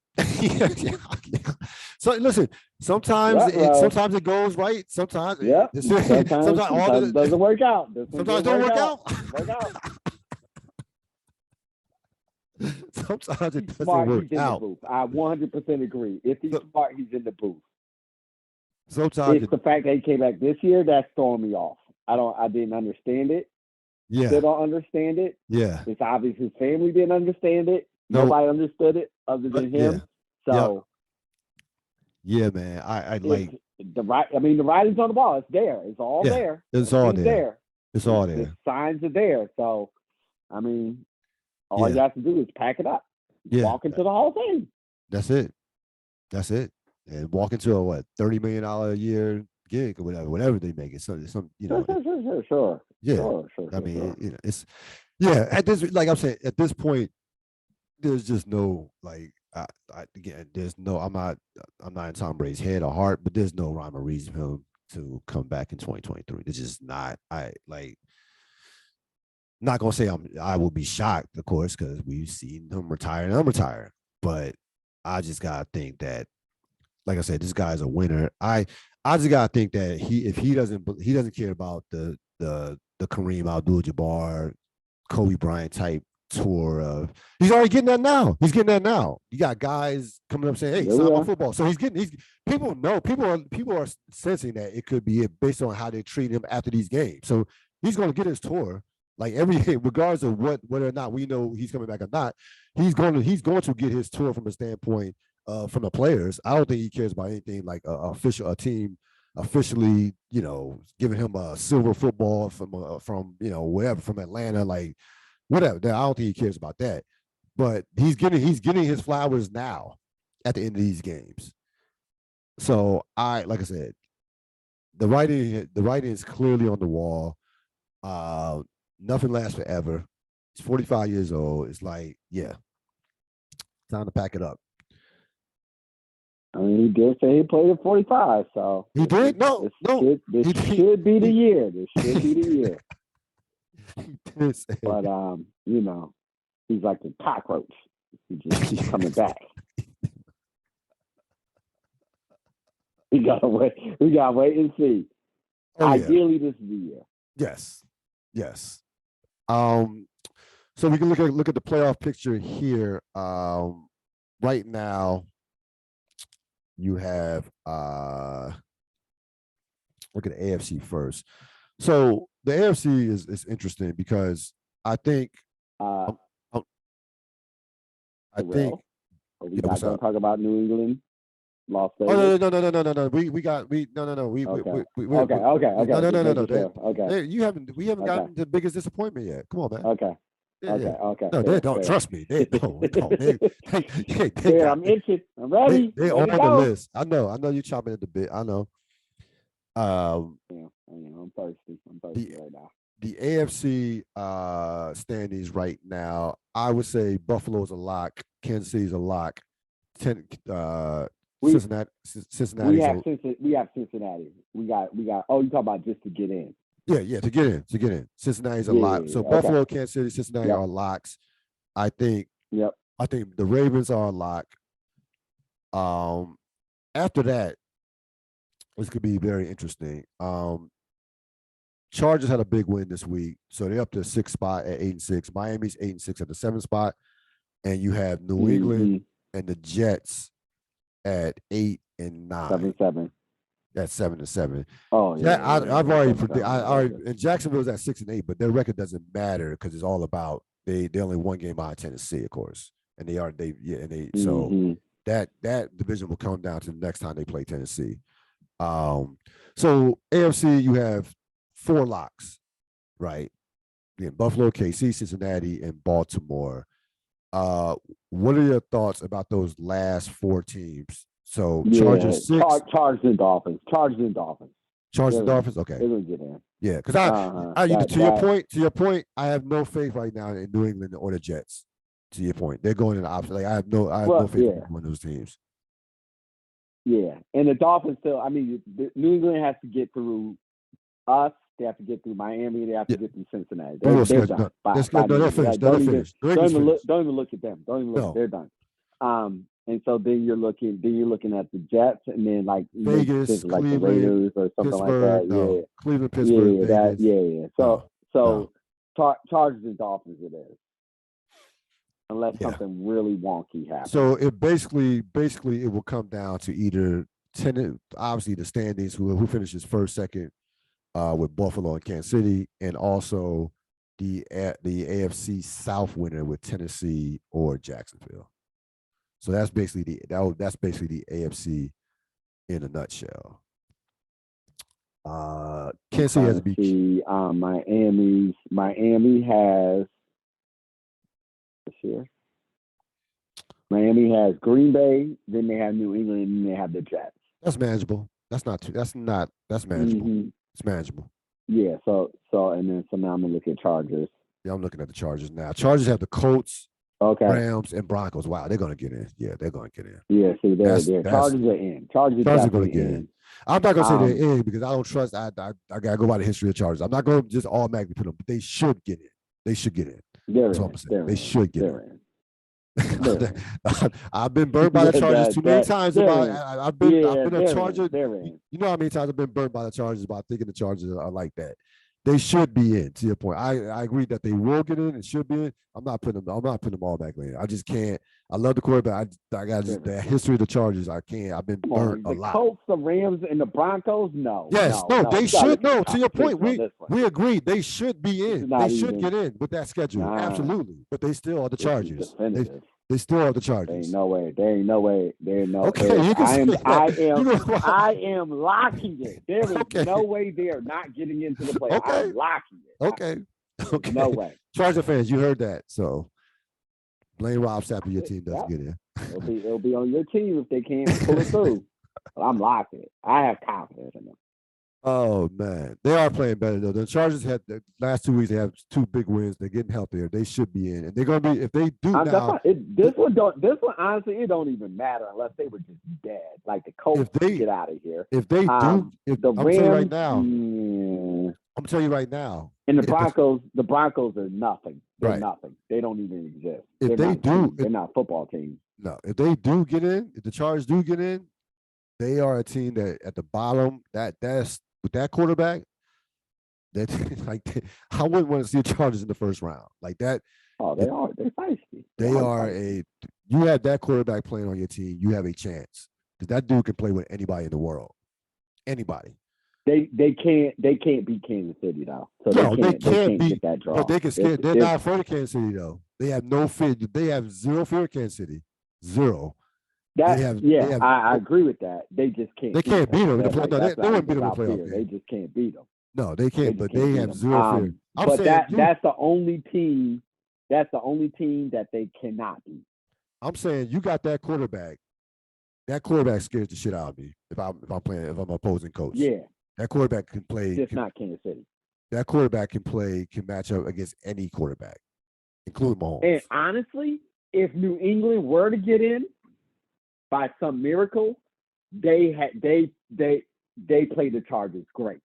So listen, sometimes it goes right. Sometimes sometimes it doesn't work out. Sometimes it don't work out. Sometimes it doesn't work out. I 100% agree. If he's smart, he's in the booth. Sometimes it's the fact that he came back this year that's throwing me off. I didn't understand it. Yeah. Still don't understand it. Yeah. It's obvious his family didn't understand it. Nobody understood it other than him. Yeah. So yeah, man. I like the writing's on the wall. It's there. It's all there. It's all there. It's all there. The signs are there. So I mean, all you have to do is pack it up. Walk into the Hall of Fame. That's it. And walk into a $30 million a year gig or whatever they make it. So some Sure. Yeah. Sure. I mean, it's at this, like I'm saying, at this point, there's just no I'm not in Tom Brady's head or heart, but there's no rhyme or reason for him to come back in 2023. This is not. Not gonna say I will be shocked, of course, because we've seen him retire and unretire. But I just gotta think that, like I said, this guy's a winner. I just gotta think that if he doesn't care about the Kareem Abdul-Jabbar, Kobe Bryant type tour of, he's already getting that now. He's getting that now. You got guys coming up saying, "Hey, sign my football." So he's people know, people are sensing that it could be it based on how they treat him after these games. So he's going to get his tour. Like regardless of whether or not we know he's coming back or not, he's going to get his tour from a standpoint from the players. I don't think he cares about anything like a team officially, giving him a silver football from wherever, from Atlanta, like whatever. I don't think he cares about that. But he's getting his flowers now at the end of these games. So like I said, the writing is clearly on the wall. Nothing lasts forever. He's 45 years old. It's like, yeah, time to pack it up. I mean, he did say he played at 45, so he did. No, this should be the year. This should be the year. But he's like a cockroach. He just keeps coming back. We gotta wait and see. Ideally, this is the year. Yes. So we can look at the playoff picture here. Right now, you have look at the AFC first. So the AFC is interesting because I think Are we not going to talk about New England, Las Vegas? Oh no. No. We You haven't. We haven't gotten the biggest disappointment yet. Come on, man. Okay. No, they don't. Trust me. They don't. I'm itching. I'm ready. They're on the list. I know you're chopping at the bit. I know. I'm thirsty. Right now. The AFC standings right now, I would say Buffalo's a lock. Kansas City's a lock. Cincinnati. We have Cincinnati. We got. Oh, you talking about just to get in? Yeah, to get in. Cincinnati's a lock. So Buffalo, Kansas City, Cincinnati are locks. I think. Yep. I think the Ravens are a lock. After that, this could be very interesting. Chargers had a big win this week, so they're up to 6th spot at 8-6. Miami's 8-6 at the 7th spot, and you have New England and the Jets at 8 and 9. 7-7. That's 7-7. Oh yeah. I've already predicted. And Jacksonville's at 6 and 8, but their record doesn't matter because it's all about they only one game out of Tennessee, of course, and so that division will come down to the next time they play Tennessee. So AFC, you have 4 locks, right? Again, Buffalo, KC, Cincinnati, and Baltimore. What are your thoughts about those last 4 teams? So Chargers 6. Chargers and Dolphins. Chargers and Dolphins. Okay. They're gonna get in. Yeah, because to your point, I have no faith right now in New England or the Jets. To your point, they're going in the opposite. Like I have no faith in one of those teams. Yeah, and the Dolphins still. I mean, New England has to get through us. They have to get through Miami. They have to get through Cincinnati. They're done. They're finished. Don't even look at them. Don't even look. They're done. And so then you're looking at the Jets, and then like Vegas, like Cleveland, the Raiders or something Pittsburgh, like that. No. Cleveland, Pittsburgh, Vegas. So Chargers and Dolphins it is, unless something really wonky happens. So it basically it will come down to either obviously the standings, who finishes first, second, with Buffalo and Kansas City, and also the AFC South winner with Tennessee or Jacksonville. So that's basically the AFC in a nutshell. Kansas City has to be. Miami has this year. Miami has Green Bay, then they have New England, and then they have the Jets. That's manageable. That's manageable. It's manageable. Yeah. So now I'm gonna look at Chargers. Yeah, I'm looking at the Chargers now. Chargers have the Colts, Okay. Rams, and Broncos. Wow, they're going to get in. Yeah, they're going to get in. Yeah, see, That's Chargers are in. Chargers are Chargers are going definitely to get in. in. I'm not going to say they're in because I don't trust. I got to go by the history of Chargers. I'm not going to just automatically put them, but they should get in. They should get in. That's what I'm saying. They should get in. I've been burned by the Chargers too many times. I've been a Charger. You know how many times I've been burned by the Chargers about thinking the Chargers are like that. They should be in. To your point, I agree that they will get in and should be in. I'm not putting them all back in. I just can't. I love the quarterback. I got the history of the Chargers. I can't. I've been burnt a lot. The Colts, the Rams, and the Broncos. No. Yes, no, they should. No, to your point, we agree they should be in. They should get in with that schedule. Absolutely, but they still are the Chargers. They still are the Chargers. There ain't no way. There ain't no way. Okay, you can say that. I am locking it. There is no way they're not getting into the playoffs. I'm locking it. Okay. No way. Charger fans, you heard that. So blame Rob Sapp if your team doesn't get in. It'll be on your team if they can't pull it through. But I'm locking it. I have confidence in them. Oh man, they are playing better though. The Chargers had the last 2 weeks. They have 2 big wins. They're getting healthier. They should be in, and they're gonna be if they do now. This one honestly, it don't even matter unless they were just dead. Like the Colts get out of here. If they do, the Rams, I'm telling you right now. And the Broncos are nothing. They're nothing. They don't even exist. They're not a football team. No, if they do get in, if the Chargers do get in, they are a team that at the bottom. That's with that quarterback. That I wouldn't want to see the Chargers in the first round like that. Oh, they are. They're feisty. You have that quarterback playing on your team, you have a chance because that dude can play with anybody in the world. Anybody. They can't beat Kansas City though. So they can't beat that draw. But they can scare. They're not afraid of Kansas City though. They have no fear. They have zero fear of Kansas City. Zero. I agree with that. They just can't. They can't beat them. They wouldn't beat them in the playoff. They just can't beat them. No, they can't. But they have zero fear. But that's the only team. That's the only team that they cannot beat. I'm saying you got that quarterback. That quarterback scares the shit out of me if I'm opposing coach. Yeah. That quarterback can play. Just not Kansas City. That quarterback can match up against any quarterback, including Mahomes. And honestly, if New England were to get in by some miracle, they play the Chargers great.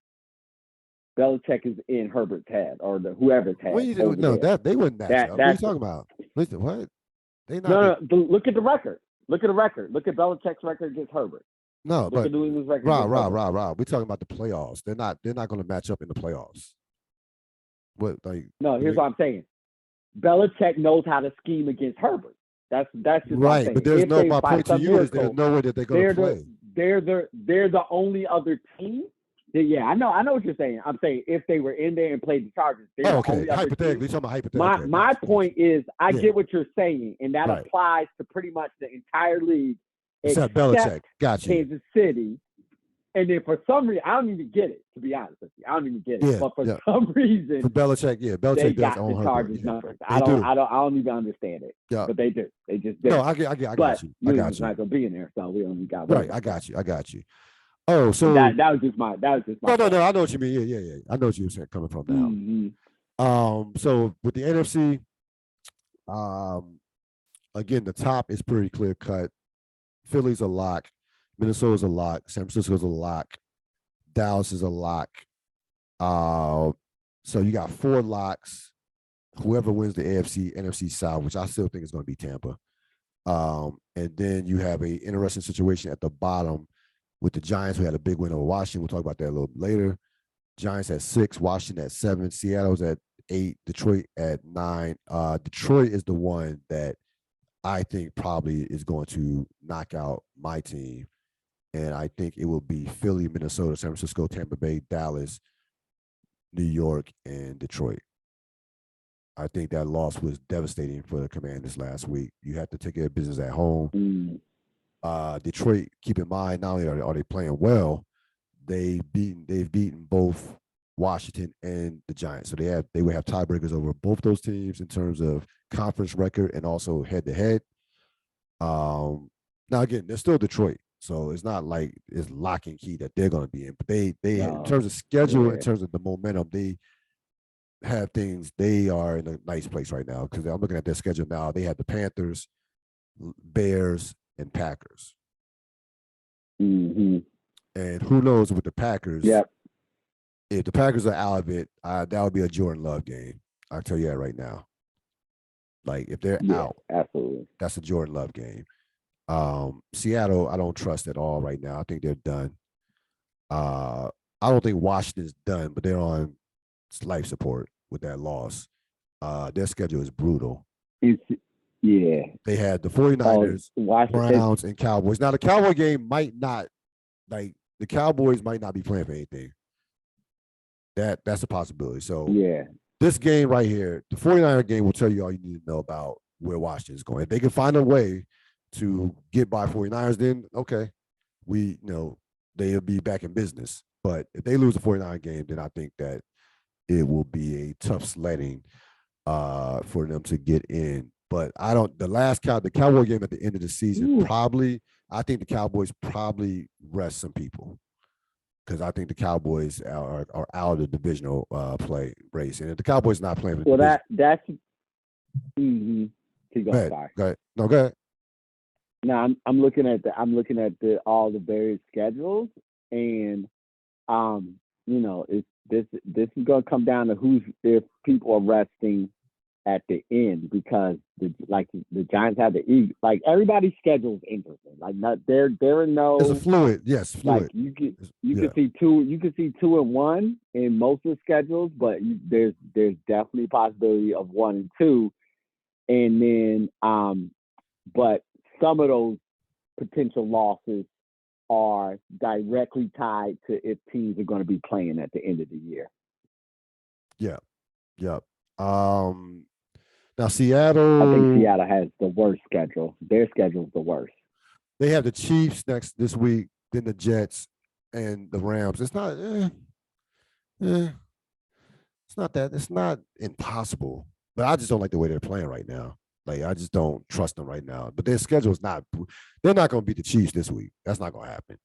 Belichick is in Herbert's head or whoever's head. They wouldn't match up. What are you talking about? Listen, what? They not. No. Look at the record. Look at the record. Look at Belichick's record against Herbert. No, Look but at New England's record. Rob. We're talking about the playoffs. They're not going to match up in the playoffs. What here's what I'm saying. Belichick knows how to scheme against Herbert. That's just right. But there's my point to you is there's no way that they're going to play. They're the only other team. I know what you're saying. I'm saying if they were in there and played the Chargers. Hypothetically, talking about hypothetically. My point is, I get what you're saying, and that applies to pretty much the entire league, except Belichick. Gotcha. Kansas City. And then for some reason, I don't even get it. To be honest with you, I don't even get it. But for some reason, for Belichick, Belichick they got the Chargers numbers. I don't even understand it. Yeah. But they do. They just do. No, I got you. I got you. Not gonna be in there, so we only got right. I got you. Oh, so that was just my. No. I know what you mean. Yeah. I know what you're saying coming from now. Mm-hmm. So with the NFC, again, the top is pretty clear cut. Philly's a lock. Minnesota's a lock. San Francisco's a lock. Dallas is a lock. So you got 4 locks. Whoever wins the AFC, NFC South, which I still think is going to be Tampa. And then you have an interesting situation at the bottom with the Giants, who had a big win over Washington. We'll talk about that a little bit later. Giants at 6, Washington at 7, Seattle's at 8, Detroit at 9. Detroit is the one that I think probably is going to knock out my team. And I think it will be Philly, Minnesota, San Francisco, Tampa Bay, Dallas, New York, and Detroit. I think that loss was devastating for the Commanders last week. You have to take care of business at home. Detroit, keep in mind, not only are they playing well, they've beaten both Washington and the Giants. So they will have tiebreakers over both those teams in terms of conference record and also head-to-head. Now, again, they're still Detroit. So it's not like it's lock and key that they're going to be in. But they in terms of schedule, in terms of the momentum, have things. They are in a nice place right now because I'm looking at their schedule now. They have the Panthers, Bears, and Packers. Mm-hmm. And who knows with the Packers? Yep. If the Packers are out of it, that would be a Jordan Love game. I'll tell you that right now. Like if they're Yeah, out, absolutely. that's a Jordan Love game. Seattle, I don't trust at all right now. I think they're done. Uh, I don't think Washington's done, but they're on life support with that loss. Their schedule is brutal. Yeah. They had the 49ers, Browns, and Cowboys. Now the Cowboy game might not the Cowboys might not be playing for anything. That's a possibility. So yeah, this game right here, the 49er game will tell you all you need to know about where Washington's going. If they can find a way to get by 49ers, then okay, they'll be back in business. But if they lose the 49 game, then I think that it will be a tough sledding for them to get in. But I don't. The Cowboy game at the end of the season I think the Cowboys probably rest some people because I think the Cowboys are out of the divisional play race, and if the Cowboys not playing, well, that's. Mm-hmm. Go ahead. No, go ahead. Now I'm looking at all the various schedules, and this is going to come down to if people are resting at the end because the Giants have the Eagles. Like everybody's schedule's interesting. Like there are no. It's a fluid. Yes, fluid. Like you can see 2-1 in most of the schedules, but there's definitely a possibility of 1 and 2, and then but some of those potential losses are directly tied to if teams are going to be playing at the end of the year. Yeah. Now Seattle. I think Seattle has the worst schedule. Their schedule is the worst. They have the Chiefs this week, then the Jets and the Rams. It's not. It's not impossible, but I just don't like the way they're playing right now. Like I just don't trust them right now. But their schedule is not. They're not going to beat the Chiefs this week. That's not going to happen.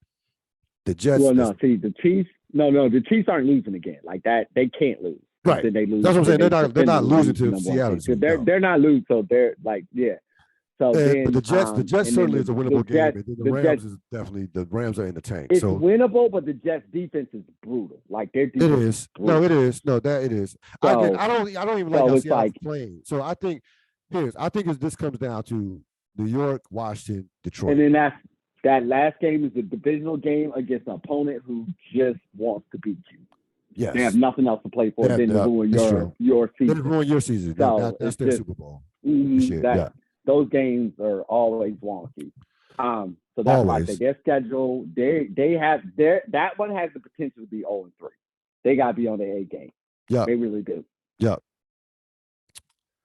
The Jets. Well, no. See, the Chiefs. No. The Chiefs aren't losing again. Like that, they can't lose. Right. Then they lose. That's what I'm saying. They're not losing to Seattle. They're not losing. So they're like So but the Jets certainly is a winnable game. And then the Rams is definitely the Rams are in the tank. It's winnable, but the Jets defense is brutal. Like their defense. It is. No, it is. No, that it is. So, I don't even like how Seattle's playing. So I think this comes down to New York, Washington, Detroit. And then that last game is a divisional game against an opponent who just wants to beat you. Yes. They have nothing else to play for than to ruin your season. Then ruin your season. So that's their Super Bowl. Those games are always wonky. So that's why I say their schedule, that one has the potential to be 0-3. They got to be on the A game. Yeah. They really do. Yeah.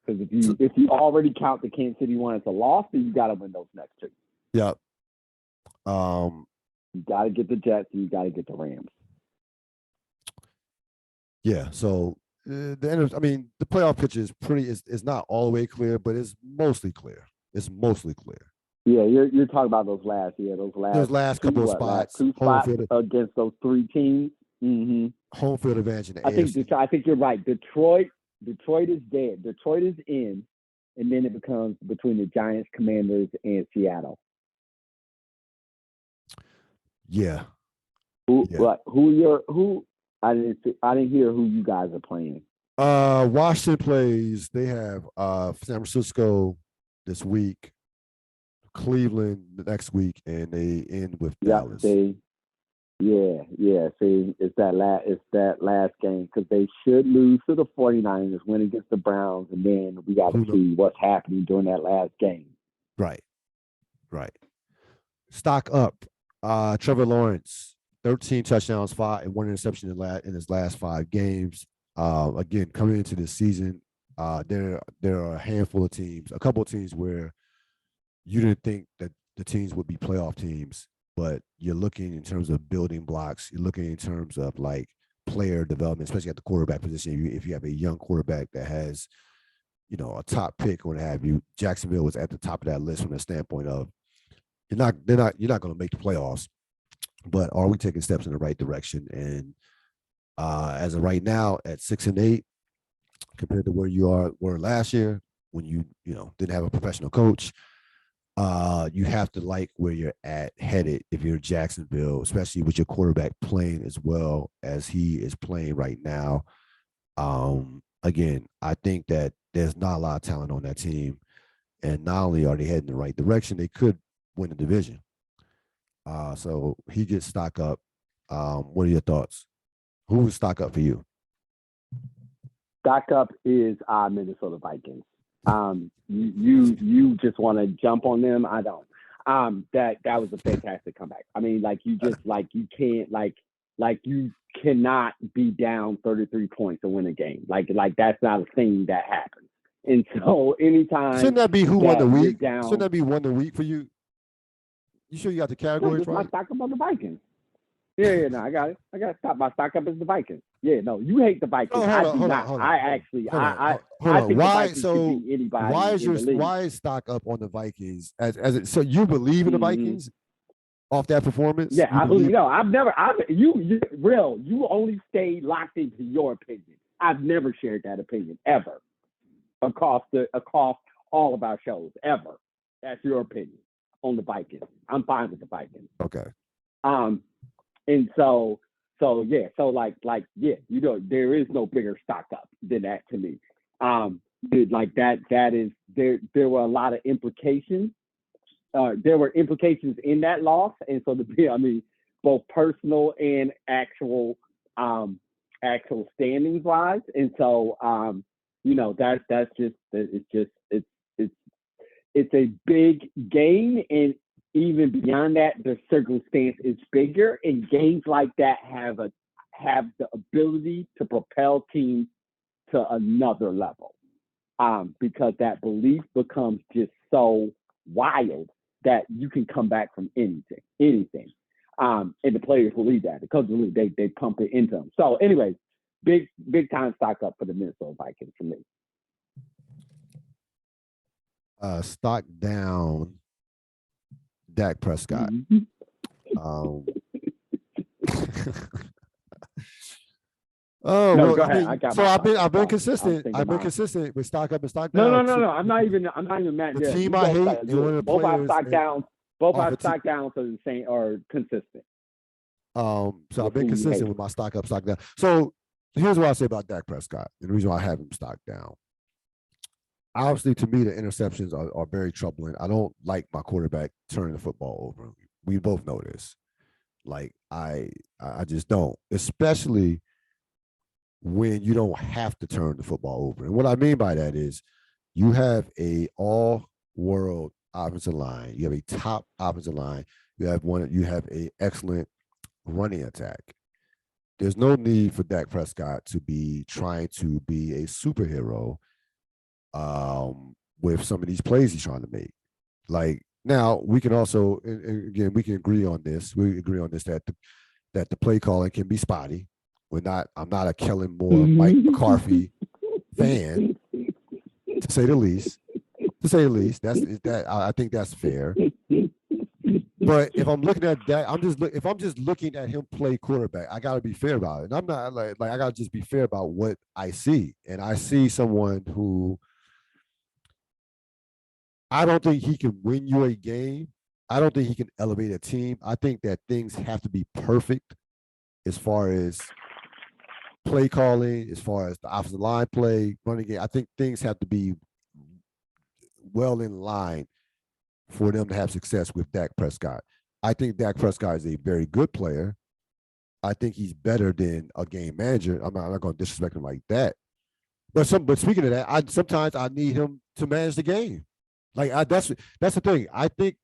Because if you already count the Kansas City one as a loss, then you got to win those next two. Yeah. You got to get the Jets and you got to get the Rams. Yeah. So the playoff picture is not all the way clear, but it's mostly clear. Yeah, you're talking about those last couple of spots. 2 spots against those 3 teams. Mm-hmm. Home field advantage in the AFC. I think you're right. Detroit is dead. Detroit is in, and then it becomes between the Giants, Commanders, and Seattle. Yeah. Who? I didn't hear who you guys are playing. Washington plays. They have San Francisco this week, Cleveland the next week, and they end with Dallas. See, it's that last game because they should lose to the 49ers, win against the Browns, and then we got to see what's happening during that last game. Right. Stock up. Trevor Lawrence, 13 touchdowns, 5 and 1 interception in his last 5 games. Again, coming into this season, there are a handful of teams, a couple of teams where you didn't think that the teams would be playoff teams, but you're looking in terms of building blocks. You're looking in terms of like player development, especially at the quarterback position. If you have a young quarterback that has, a top pick or what have you, Jacksonville was at the top of that list from the standpoint of you're not going to make the playoffs, but are we taking steps in the right direction? And as of right now, at 6-8, compared to where you were last year when you didn't have a professional coach. You have to like where you're headed if you're Jacksonville, especially with your quarterback playing as well as he is playing right now. Again, I think that there's not a lot of talent on that team, and not only are they heading in the right direction, they could win the division. So he gets stock up. What are your thoughts? Who would stock up for you? Stock up is Minnesota Vikings. You just want to jump on them. I don't. That was a fantastic comeback. I mean, like you just you can't you cannot be down 33 points to win a game. Like that's not a thing that happens. And so anytime shouldn't that be who won the week? Down, shouldn't that be won the week for you? You sure you got the categories right? My stock up on the Vikings. Yeah, no, I got it. I got to stop. My stock up is the Vikings. Yeah, no, you hate the Vikings. I do not. I think the Vikings could beat anybody. Why is stock up on the Vikings? So you believe in the Vikings off that performance? Yeah, I believe. You only stay locked into your opinion. I've never shared that opinion ever across all of our shows ever. That's your opinion on the Vikings. I'm fine with the Vikings. Okay. And so yeah, there is no bigger stock up than that to me. That is there were a lot of implications. There were implications in that loss, and so both personal and actual standings wise, and so it's a big game, and even beyond that, the circumstance is bigger, and games like that have the ability to propel teams to another level, because that belief becomes just so wild that you can come back from anything. And the players believe that because they pump it into them. So, anyways, big time stock up for the Minnesota Vikings for me. Stock down. Dak Prescott. Go ahead. I've been consistent. I've been consistent with stock up and stock down. No. I'm not even mad. The team I hate. Both our stock downs. Both our stock downs are the same or consistent. So I've been consistent with my stock up, stock down. So here's what I say about Dak Prescott, and the reason why I have him stock down. Obviously, to me, the interceptions are very troubling. I don't like my quarterback turning the football over. We both know this. Like, I just don't, especially when you don't have to turn the football over. And what I mean by that is you have a all-world offensive line. You have a top offensive line. You have a excellent running attack. There's no need for Dak Prescott to be trying to be a superhero with some of these plays he's trying to make. Like, now we can also, and again, we can agree on this. We agree on this that the play calling can be spotty. I'm not a Kellen Moore, Mike McCarthy fan, to say the least. I think that's fair. But if I'm looking at that, if I'm just looking at him play quarterback, I got to be fair about it. And I'm not like I got to just be fair about what I see. And I see someone who I don't think he can win you a game. I don't think he can elevate a team. I think that things have to be perfect as far as play calling, as far as the offensive line play, running game. I think things have to be well in line for them to have success with Dak Prescott. I think Dak Prescott is a very good player. I think he's better than a game manager. I'm not going to disrespect him like that. But speaking of that, sometimes I need him to manage the game. Like, that's the thing. I think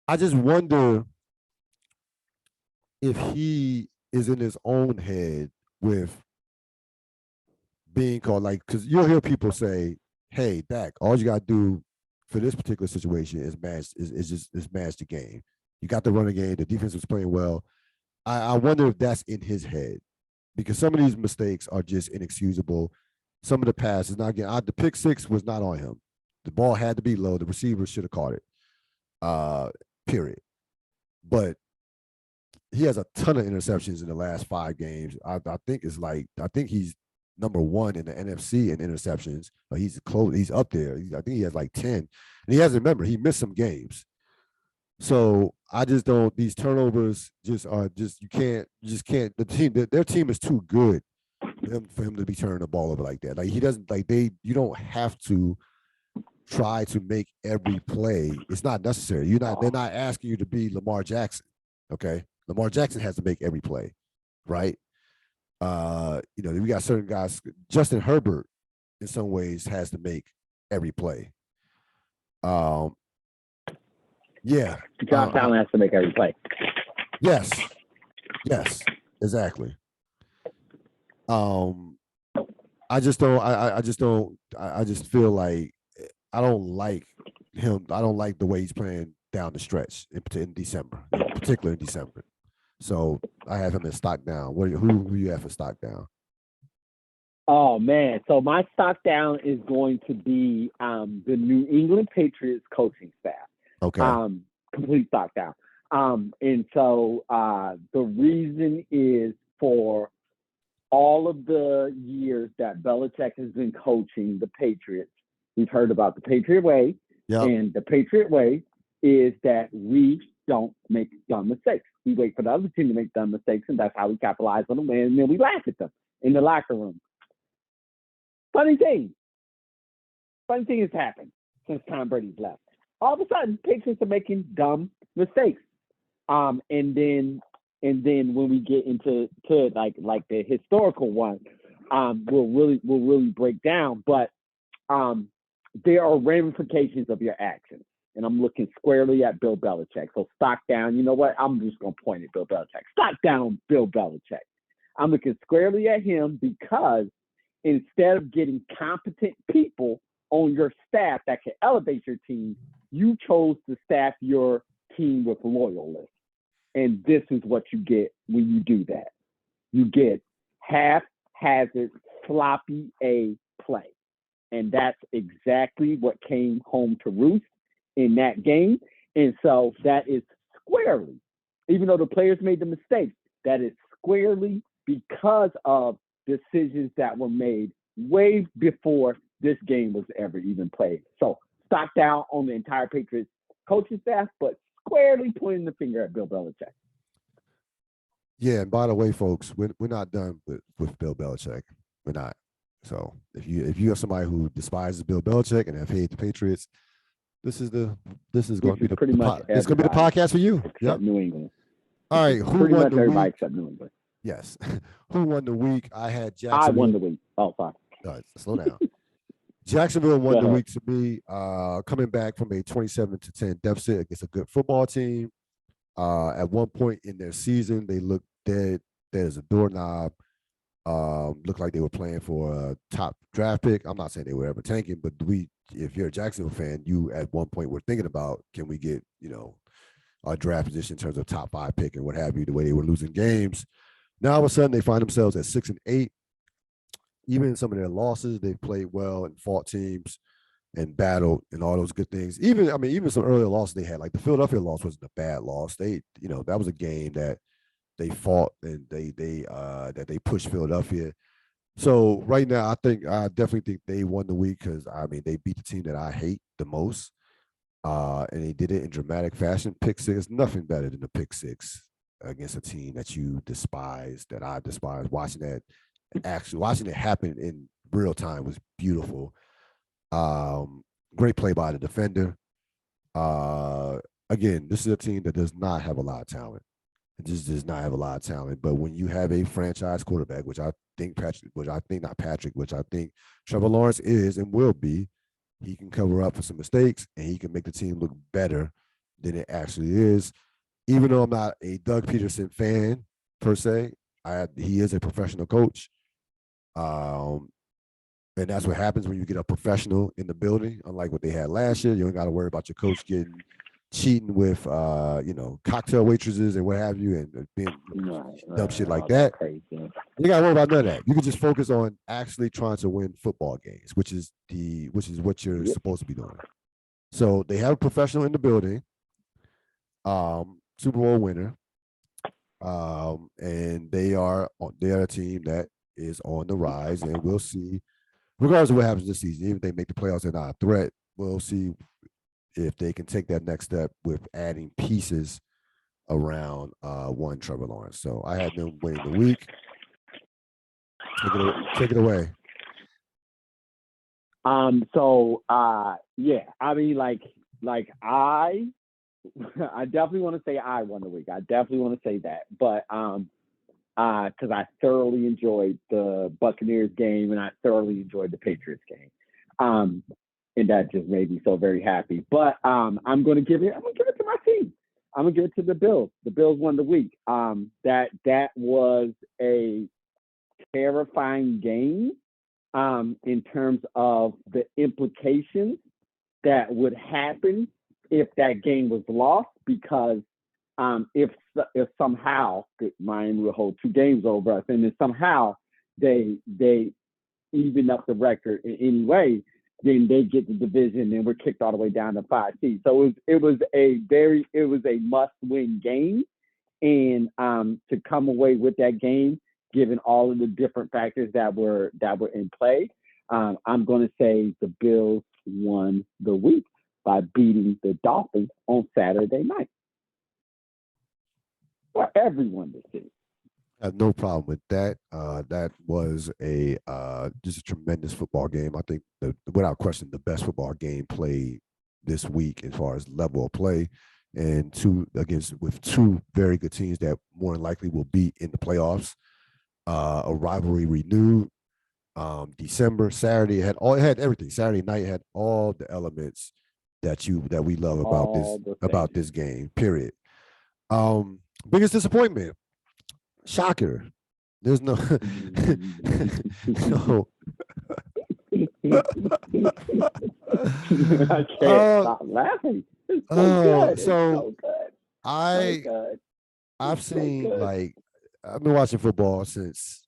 I just wonder if he is in his own head with being called, like, because you'll hear people say, "Hey, Dak, all you got to do for this particular situation is manage the game. You got the running game. The defense was playing well." I wonder if that's in his head, because some of these mistakes are just inexcusable. Some of the passes, not again, the pick six was not on him. The ball had to be low. The receiver should have caught it. Period. But he has a ton of interceptions in the last 5 games. I think he's number one in the NFC in interceptions. He's close. He's up there. I think he has like 10. And he has to remember he missed some games. So I just don't. These turnovers just are just you just can't. Their team is too good for him to be turning the ball over like that. Like he doesn't like they. You don't have to try to make every play. It's not necessary. They're not asking you to be Lamar Jackson. Okay. Lamar Jackson has to make every play, right? We got certain guys. Justin Herbert, in some ways, has to make every play. Yeah. Josh Allen has to make every play. Yes, exactly. I just don't. I just don't. I just feel like I don't like him. I don't like the way he's playing down the stretch in December, particularly in December. So I have him in stock down. Who you have for stock down? Oh man, so my stock down is going to be the New England Patriots coaching staff. Okay. Complete stock down. And so the reason is for all of the years that Belichick has been coaching the Patriots, we've heard about the Patriot Way. Yep. And the Patriot Way is that we don't make dumb mistakes. We wait for the other team to make dumb mistakes, and that's how we capitalize on them, and then we laugh at them in the locker room. Funny thing has happened since Tom Brady's left. All of a sudden, Patriots are making dumb mistakes. And then when we get into like the historical one, we'll really break down. But there are ramifications of your actions. And I'm looking squarely at Bill Belichick. So stock down. You know what? I'm just going to point at Bill Belichick. Stock down Bill Belichick. I'm looking squarely at him because instead of getting competent people on your staff that can elevate your team, you chose to staff your team with loyalists. And this is what you get when you do that. You get haphazard, sloppy A play. And that's exactly what came home to roost in that game. And so that is squarely, even though the players made the mistakes, that is squarely because of decisions that were made way before this game was ever even played. So stock down on the entire Patriots coaching staff, but squarely pointing the finger at Bill Belichick. Yeah, and by the way, folks, we're not done with Bill Belichick. We're not. So if you have somebody who despises Bill Belichick and have hated the Patriots, this is going to be it's going to be the podcast for you. Except New England. All right, who pretty won much the everybody week? except New England. Yes, who won the week? I had Jacksonville. I won the week. Oh, fine. All right, slow down. Jacksonville won the week to me, coming back from a 27-10 deficit against a good football team. At one point in their season, they looked dead as a doorknob. Looked like they were playing for a top draft pick. I'm not saying they were ever tanking, but if you're a Jacksonville fan, you at one point were thinking about, can we get, a draft position in terms of top 5 pick and what have you, the way they were losing games. Now all of a sudden they find themselves at 6-8. Even in some of their losses, they've played well and fought teams and battled and all those good things. Even some earlier losses they had, like the Philadelphia loss wasn't a bad loss. They, that was a game that they fought and they pushed Philadelphia. So right now, I definitely think they won the week because they beat the team that I hate the most, and they did it in dramatic fashion. Pick six, nothing better than a pick six against a team that you despise, that I despise. Watching it happen in real time was beautiful. Great play by the defender. Again, this is a team that does not have a lot of talent. It just does not have a lot of talent. But when you have a franchise quarterback, which I think Trevor Lawrence is and will be, he can cover up for some mistakes and he can make the team look better than it actually is. Even though I'm not a Doug Peterson fan per se, he is a professional coach. And that's what happens when you get a professional in the building. Unlike what they had last year, you don't got to worry about your coach cheating with cocktail waitresses and what have you, and being dumb shit like that. You got to worry about none of that. You can just focus on actually trying to win football games, which is what you're supposed to be doing. So they have a professional in the building, Super Bowl winner, and they are a team that is on the rise, and we'll see. Regardless of what happens this season, even if they make the playoffs, they're not a threat. We'll see if they can take that next step with adding pieces around one Trevor Lawrence. So I had them winning the week. Take it away. Yeah, I mean, I definitely want to say I won the week. I definitely want to say that, but because I thoroughly enjoyed the Buccaneers game and I thoroughly enjoyed the Patriots game, and that just made me so very happy. But I'm going to give it to my team. I'm gonna give it to the Bills. The Bills won the week. That was a terrifying game in terms of the implications that would happen if that game was lost, because if somehow Miami will hold 2 games over us, and then somehow they even up the record in any way, then they get the division and we're kicked all the way down to 5 seeds. So it was a must-win game, and to come away with that game, given all of the different factors that were in play, I'm going to say the Bills won the week by beating the Dolphins on Saturday night for everyone to see. I have no problem with that. That was just a tremendous football game. I think, without question, the best football game played this week as far as level of play, and with 2 very good teams that more than likely will be in the playoffs. A rivalry renewed. Saturday it had everything. Saturday night had all the elements that we love about this game. Period. Biggest disappointment. Shocker. There's no no. I can't stop laughing. It's so good. I've seen I've been watching football since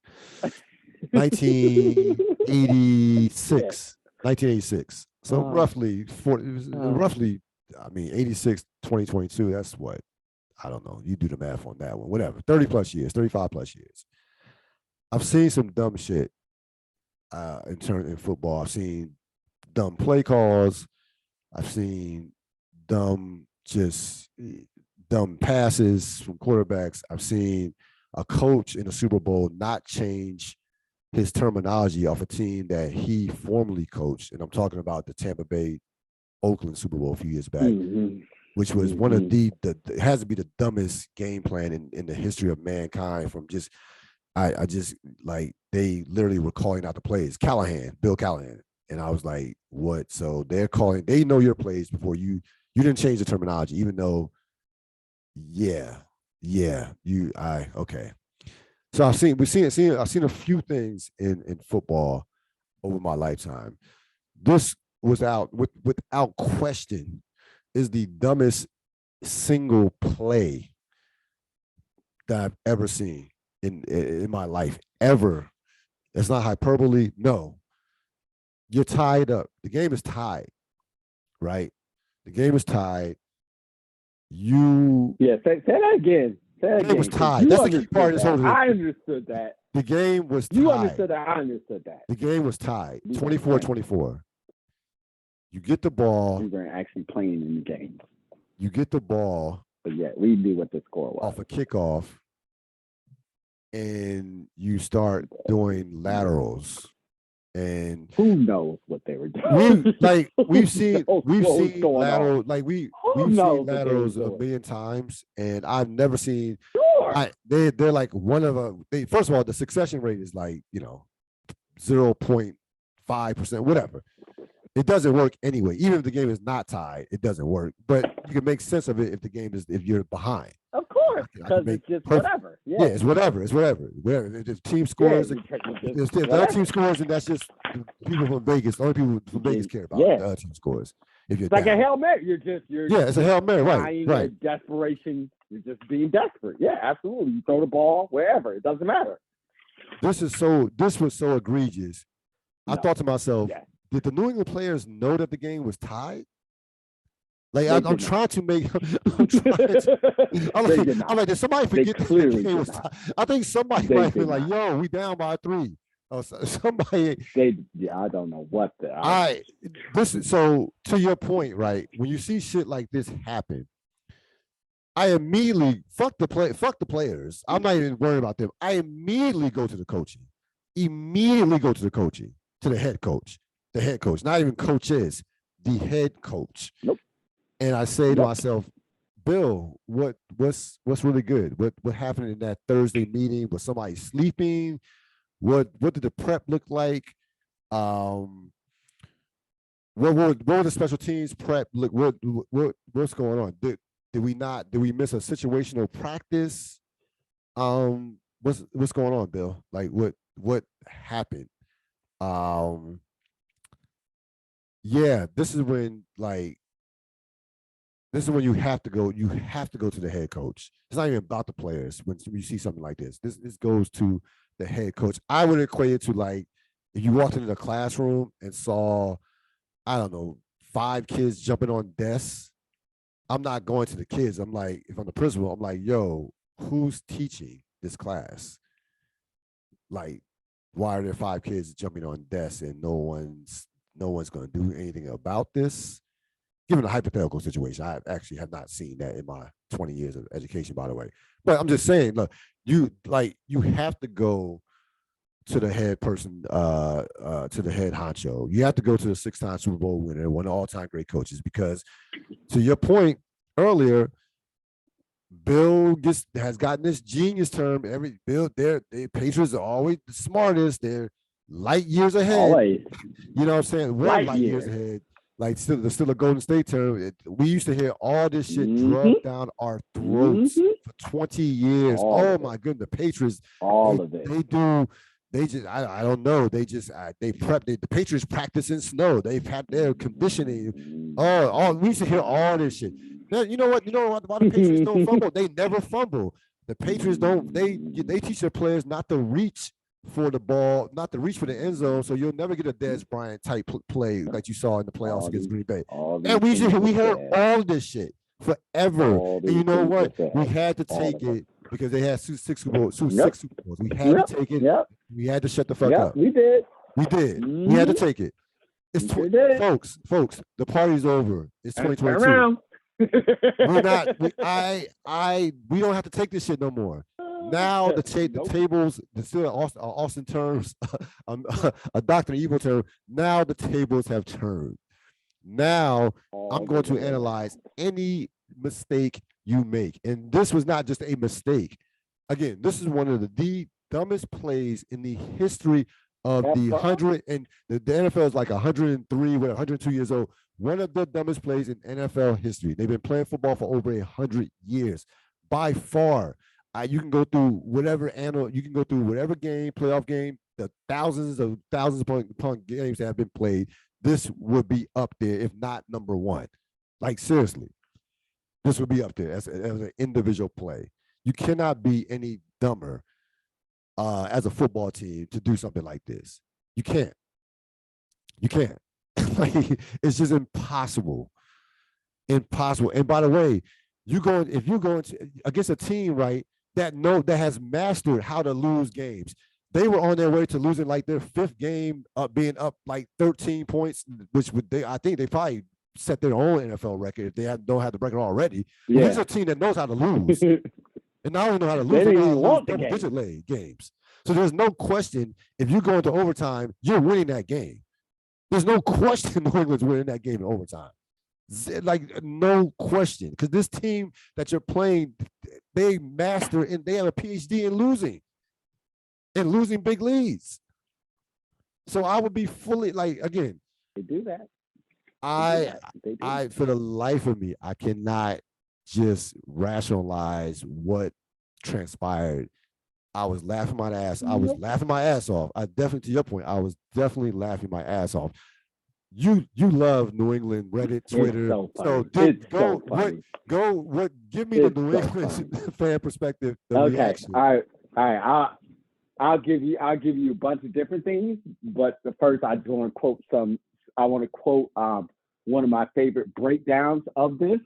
1986. 1986. So roughly 86, 2022. That's what, I don't know. You do the math on that one. Whatever. 30 plus years, 35 plus years. I've seen some dumb shit in football. I've seen dumb play calls. I've seen dumb passes from quarterbacks. I've seen a coach in the Super Bowl not change his terminology off a team that he formerly coached. And I'm talking about the Tampa Bay Oakland Super Bowl a few years back, which was one of it has to be the dumbest game plan in the history of mankind. From just, they literally were calling out the plays. Bill Callahan. And I was like, what? So they know your plays before you didn't change the terminology, even though, okay. So I've seen a few things in football over my lifetime. This without question is the dumbest single play that I've ever seen in my life, ever. It's not hyperbole. No. You're tied up. The game is tied, right? The game is tied. Say that again. The game was tied. That's the key part of this whole thing. I understood that. The game was tied. You understood that. I understood that. The game was tied. 24-24. You get the ball. We weren't actually playing in the game. You get the ball. But yeah, we knew what the score was. Off a kickoff. And you start doing laterals. And who knows what they were doing? We've seen laterals, we've seen laterals a million times, and I've never seen. Sure. They're like one of a. First of all, the succession rate is 0.5%, whatever. It doesn't work anyway. Even if the game is not tied, it doesn't work. But you can make sense of it if you're behind. Of course, because it's just whatever. Yeah, it's whatever. It's whatever. If the team scores, if the other team scores, and that's just people from Vegas. Only people from Vegas care about the other team scores. If you're like a Hail Mary, it's a Hail Mary, right? Desperation. You're just being desperate. Yeah, absolutely. You throw the ball wherever. It doesn't matter. This was so egregious. I thought to myself, did the New England players know that the game was tied? Like They I'm did not. trying to make. I'm trying to. They did not. Did somebody They forget that the clearly game did was? not. I think somebody They might have been did like, not. "Yo, we down by 3." Or somebody. I don't know what the. So to your point, right? When you see shit like this happen, I immediately fuck the players. I'm not even worried about them. I immediately go to the coaching. Immediately go to the coaching, to the head coach. The head coach, not even coaches, the head coach. Nope. And I say to myself, Bill, what's really good? What happened in that Thursday meeting? Was somebody sleeping? What did the prep look like? What were the special teams prep look? What's going on? Did we miss a situational practice? What's going on, Bill? Like what happened? Yeah, this is when you have to go. You have to go to the head coach. It's not even about the players. When you see something like this, this goes to the head coach. I would equate it to like if you walked into the classroom and saw, I don't know, 5 kids jumping on desks. I'm not going to the kids. I'm like, if I'm the principal, I'm like, yo, who's teaching this class? Like, why are there 5 kids jumping on desks and no one's going to do anything about this? Given a hypothetical situation, I actually have not seen that in my 20 years of education, by the way. But I'm just saying, look, you have to go to the head person, to the head honcho. You have to go to the 6-time Super Bowl winner, one of the all-time great coaches, because to your point earlier, Bill has gotten this genius term. The Patriots are always the smartest. They're light years ahead. Always. You know what I'm saying? We're light years ahead. Like still a Golden State term. We used to hear all this shit drugged down our throats for 20 years. My goodness, the Patriots. All of it. They do. They just, I don't know. They just, they prep. The Patriots practice in snow. They've had their conditioning. We used to hear all this shit. You know what? Why the Patriots don't fumble? They never fumble. The Patriots don't. They teach their players not to reach for the ball, not to reach for the end zone, so you'll never get a Dez Bryant type play like you saw in the playoffs against Green Bay. And we heard all this shit forever. And you know what? We had to take it because they had 6 Super Bowls. We had to take it. We had to shut the fuck up. We did. We had to take it. It's folks. The party's over. It's 2022. We're not. We don't have to take this shit no more. Now the tables, still Austin terms, a Dr. Evil term. Now the tables have turned. Now I'm going to analyze any mistake you make, and this was not just a mistake. Again, this is one of the dumbest plays in the history of the 100, and the NFL is like 103, 102 years old. One of the dumbest plays in NFL history. They've been playing football for over 100 years, by far. You can go through whatever game, playoff game, the thousands upon games that have been played. This would be up there, if not number one. Like, seriously, this would be up there as an individual play. You cannot be any dumber as a football team to do something like this. You can't. Like, it's just impossible. Impossible. And by the way, if you're going against a team, right, that has mastered how to lose games. They were on their way to losing like their 5th game, being up like 13 points, which I think they probably set their own NFL record if they don't have the record already. Yeah. This is a team that knows how to lose. And not only know how to lose, they know how to lose double-digit games. So there's no question, if you go into overtime, you're winning that game. There's no question New England's winning that game in overtime. Like, no question, because this team that you're playing, they master and they have a PhD in losing big leads. So I would be fully, like, again, they do that. I for the life of me, I cannot just rationalize what transpired. I was laughing my ass. I was laughing my ass off. To your point, I was definitely laughing my ass off. You love New England Reddit, Twitter. Give me the New England fan perspective. Reaction. All right. I'll give you a bunch of different things, but the first I want to quote one of my favorite breakdowns of this.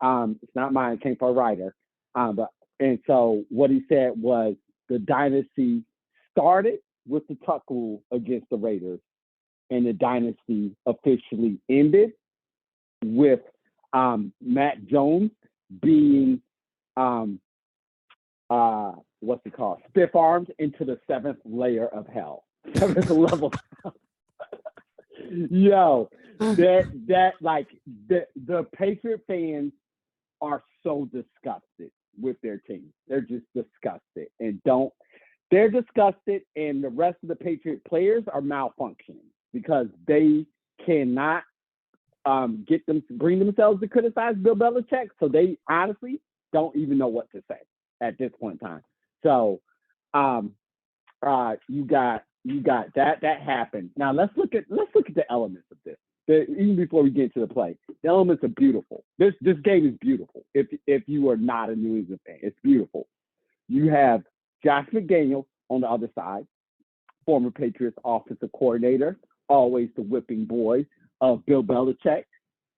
It's not mine; it came from a writer. And so what he said was the dynasty started with the tuck rule against the Raiders, and the dynasty officially ended with Matt Jones being what's it called? Stiff armed into the seventh layer of hell. Seventh level. Yo, that like the Patriot fans are so disgusted with their team. They're just disgusted they're disgusted, and the rest of the Patriot players are malfunctioning because they cannot bring themselves to criticize Bill Belichick. So they honestly don't even know what to say at this point in time. So you got that happened. Now let's look at the elements of this. Even before we get to the play, the elements are beautiful. This game is beautiful. If you are not a New England fan, it's beautiful. You have Josh McDaniels on the other side, former Patriots offensive coordinator, always the whipping boy of Bill Belichick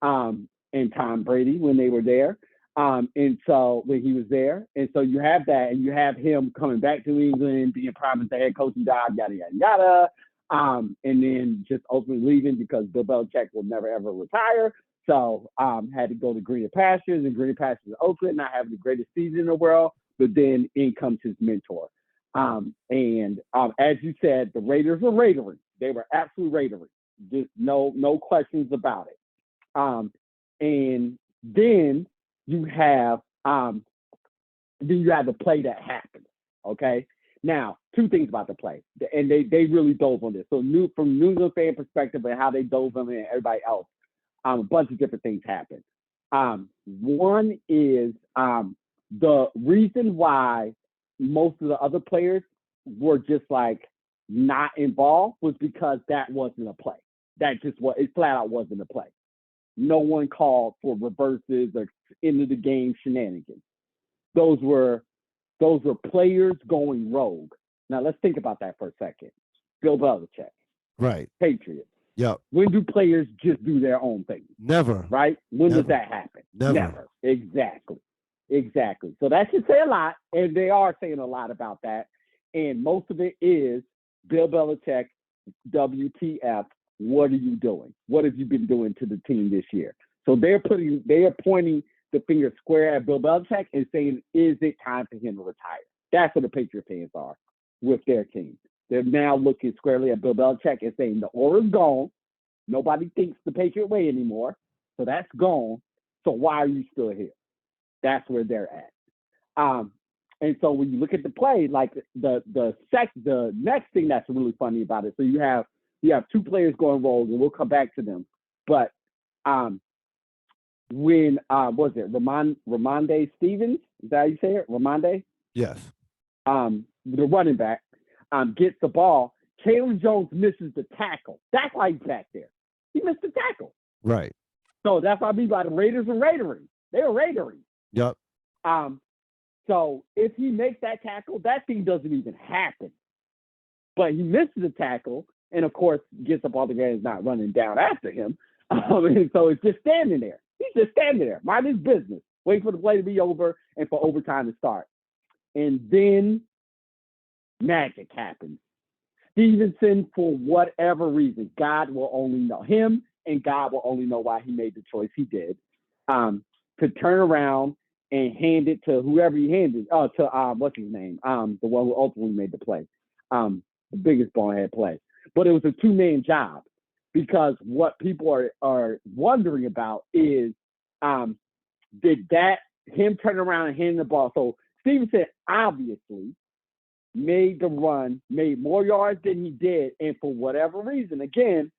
and Tom Brady when they were there. And so when he was there, and so you have that, and you have him coming back to England, being promised the head coaching job, yada yada yada, and then just ultimately leaving because Bill Belichick will never ever retire. So had to go to greener pastures, and greener pastures in Oakland, not having the greatest season in the world. But then in comes his mentor, and as you said, the Raiders were Raidery. They were absolute Raidery. Just no questions about it. And then you have the play that happened. Okay. Now, two things about the play, and they really dove on this. So from New England fan perspective and how they dove on it and everybody else, a bunch of different things happened. One is the reason why most of the other players were just like not involved was because that wasn't a play. That just it flat out wasn't a play. No one called for reverses or end of the game shenanigans. Those were players going rogue. Now let's think about that for a second. Bill Belichick, right? Patriots. Yep. When do players just do their own thing? Never. Right? When Never. does that happen? Never. Exactly. So that should say a lot, and they are saying a lot about that. And most of it is Bill Belichick, WTF, what are you doing? What have you been doing to the team this year? So they are pointing the finger square at Bill Belichick and saying, is it time for him to retire? That's what the Patriot fans are with their team. They're now looking squarely at Bill Belichick and saying the aura's gone. Nobody thinks the Patriot way anymore. So that's gone. So why are you still here? That's where they're at. And so when you look at the play, like the next thing that's really funny about it, so you have two players going rogue, and we'll come back to them. But when was it Ramondre Stevens? Is that how you say it? Ramondre? Yes. The running back gets the ball. Taylor Jones misses the tackle. That's why he's back there. He missed the tackle. Right. So that's why I mean by the Raiders are Raidery. They are Raidery. Yep. So if he makes that tackle, that thing doesn't even happen. But he misses the tackle, and of course gets up all the guys not running down after him. And so it's just standing there. He's just standing there, mind his business, waiting for the play to be over and for overtime to start. And then magic happens. Stevenson, for whatever reason, God will only know him, and God will only know why he made the choice he did, to turn around and hand it to whoever he handed. What's his name? The one who ultimately made the play, the biggest bonehead play. But it was a two-man job, because what people are wondering about is, did that him turn around and hand the ball? So Stevenson obviously made the run, made more yards than he did, and for whatever reason, again,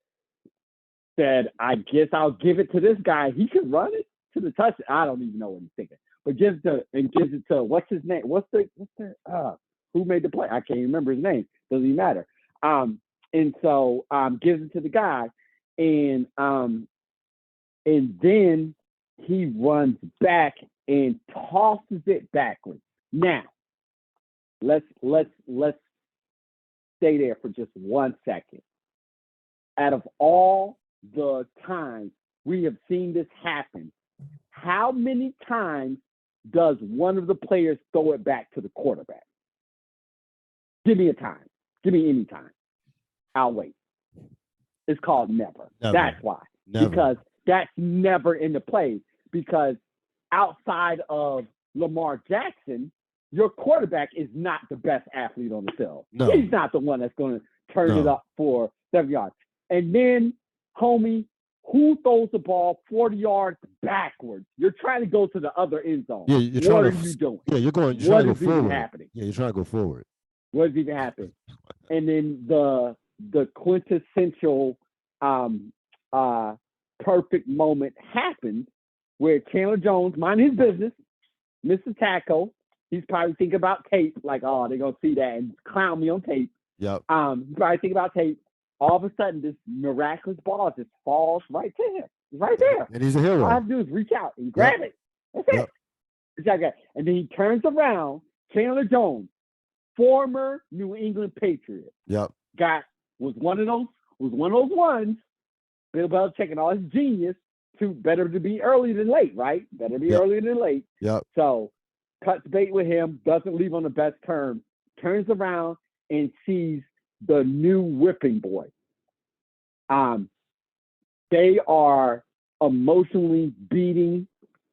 said, I guess I'll give it to this guy. He can run it to the touchdown. I don't even know what he's thinking. But gives it to what's his name? Who made the play? I can't remember his name. Doesn't even matter. And so gives it to the guy, and then he runs back and tosses it backwards. Now, let's stay there for just 1 second. Out of all the times we have seen this happen. How many times does one of the players throw it back to the quarterback? Give me a time. Give me any time. I'll wait. It's called never. That's why. Never. Because that's never in the play. Because outside of Lamar Jackson, your quarterback is not the best athlete on the field. No. He's not the one that's going to turn it up for 7 yards. And then, homie, who throws the ball 40 yards backwards? You're trying to go to the other end zone. Yeah, you're trying what are you doing? Yeah, you're trying to go forward. Happening? Yeah, you're trying to go forward. What is even happening? And then the quintessential perfect moment happens where Chandler Jones, mind his business, misses tackle. He's probably thinking about tape, like, oh, they're going to see that and clown me on tape. Yep. He's probably thinking about tape. All of a sudden, this miraculous ball just falls right to him. It's right there. And he's a hero. All I have to do is reach out and grab it. That's it. It's like that. And then he turns around. Chandler Jones, former New England Patriot. Yep. Was one of those ones. Bill Belichick and all his genius better to be early than late, right? Better be earlier than late. Yep. So cuts bait with him, doesn't leave on the best terms, turns around and sees the new whipping boy. They are emotionally beating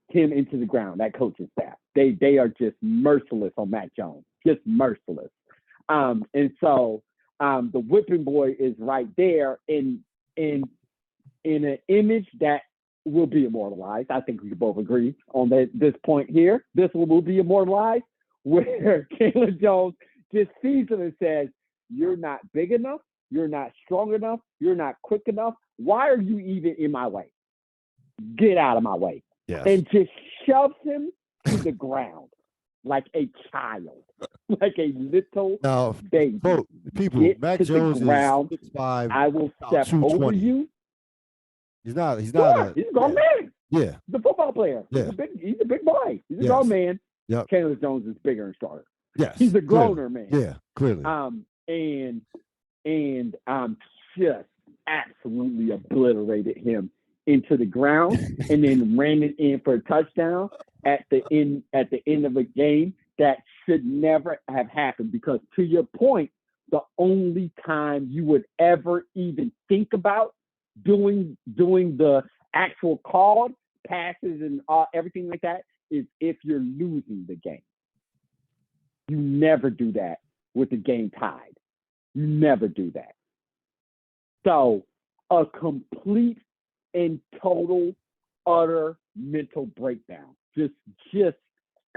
him into the ground, that coaching staff. They are just merciless on Mac Jones, just merciless. And so the whipping boy is right there in an image that will be immortalized. I think we can both agree on this point here. This will be immortalized, where Chandler Jones just sees him and says, "You're not big enough. You're not strong enough. You're not quick enough. Why are you even in my way? Get out of my way." Yes. And just shoves him to the ground like a child, like a little baby. People, Mac Jones is 6'5". I will step over you. He's not. He's a grown man. Yeah. He's a football player. Yeah. He's a big boy. He's a grown man. Yep. Chandler Jones is bigger and stronger. Yes. He's a growner man. Yeah, clearly. And just absolutely obliterated him into the ground and then ran it in for a touchdown at the end of a game that should never have happened, because to your point, the only time you would ever even think about doing the actual called passes and everything like that is if you're losing the game. You never do that with the game tied. You never do that. So a complete and total, utter mental breakdown. Just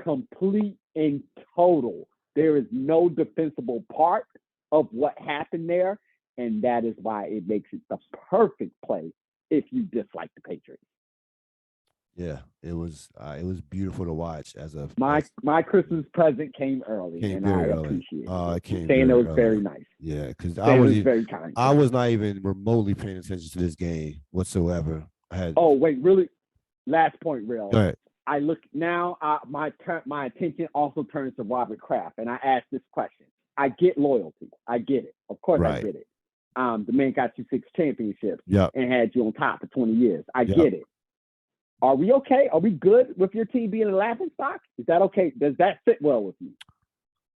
complete and total. There is no defensible part of what happened there, and that is why it makes it the perfect play if you dislike the Patriots. Yeah, it was beautiful to watch. My Christmas present came early, and I appreciate it. It came saying it was early. very nice. Yeah, because very kind. I was not even remotely paying attention to this game whatsoever. Really? Last point, Ril. Go ahead. I look now. My attention also turns to Robert Kraft, and I ask this question. I get loyalty. I get it. Of course, I get it. The man got you 6 championships and had you on top for 20 years. I get it. Are we okay? Are we good with your team being a laughing stock? Is that okay? Does that fit well with you?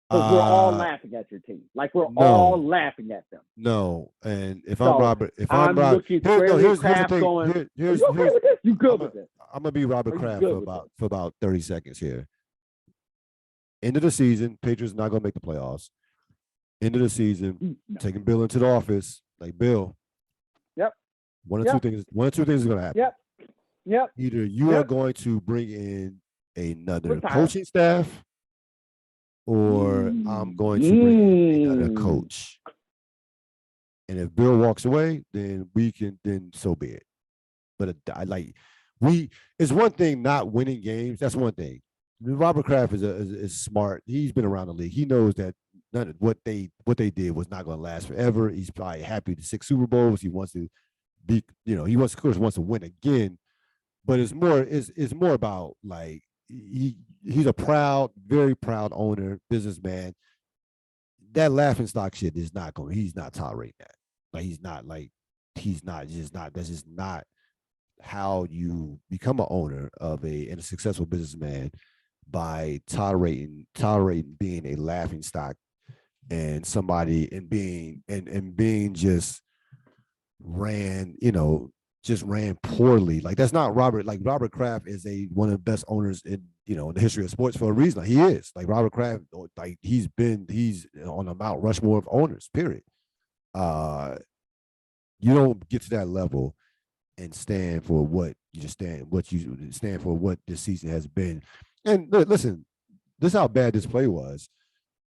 Because we're all laughing at your team. Like we're all laughing at them. No. And here's looking the thing. Going, you okay with this? You good with this? I'm gonna be Robert Kraft for about 30 seconds here. End of the season, Patriots not gonna make the playoffs. End of the season, taking Bill into the office, like Bill. Yep. One or two things is gonna happen. Yep. Either you are going to bring in another coaching staff, or I'm going to bring in another coach. And if Bill walks away, then so be it. But it's one thing not winning games. That's one thing. Robert Kraft is smart. He's been around the league. He knows that none of what they did was not going to last forever. He's probably happy to 6 Super Bowls. He wants to be, he wants to win again. But it's more about like he's a very proud owner, businessman. That laughing stock shit is he's not tolerating that. That's just not how you become an owner of and a successful businessman by tolerating being a laughing stock and somebody and being just ran, just ran poorly. Like that's not Robert. Like Robert Kraft is one of the best owners in in the history of sports for a reason. Like, he is like Robert Kraft. Like he's on the Mount Rushmore of owners. Period. Uh, you don't get to that level and stand for what you stand for what this season has been. And listen, this is how bad this play was.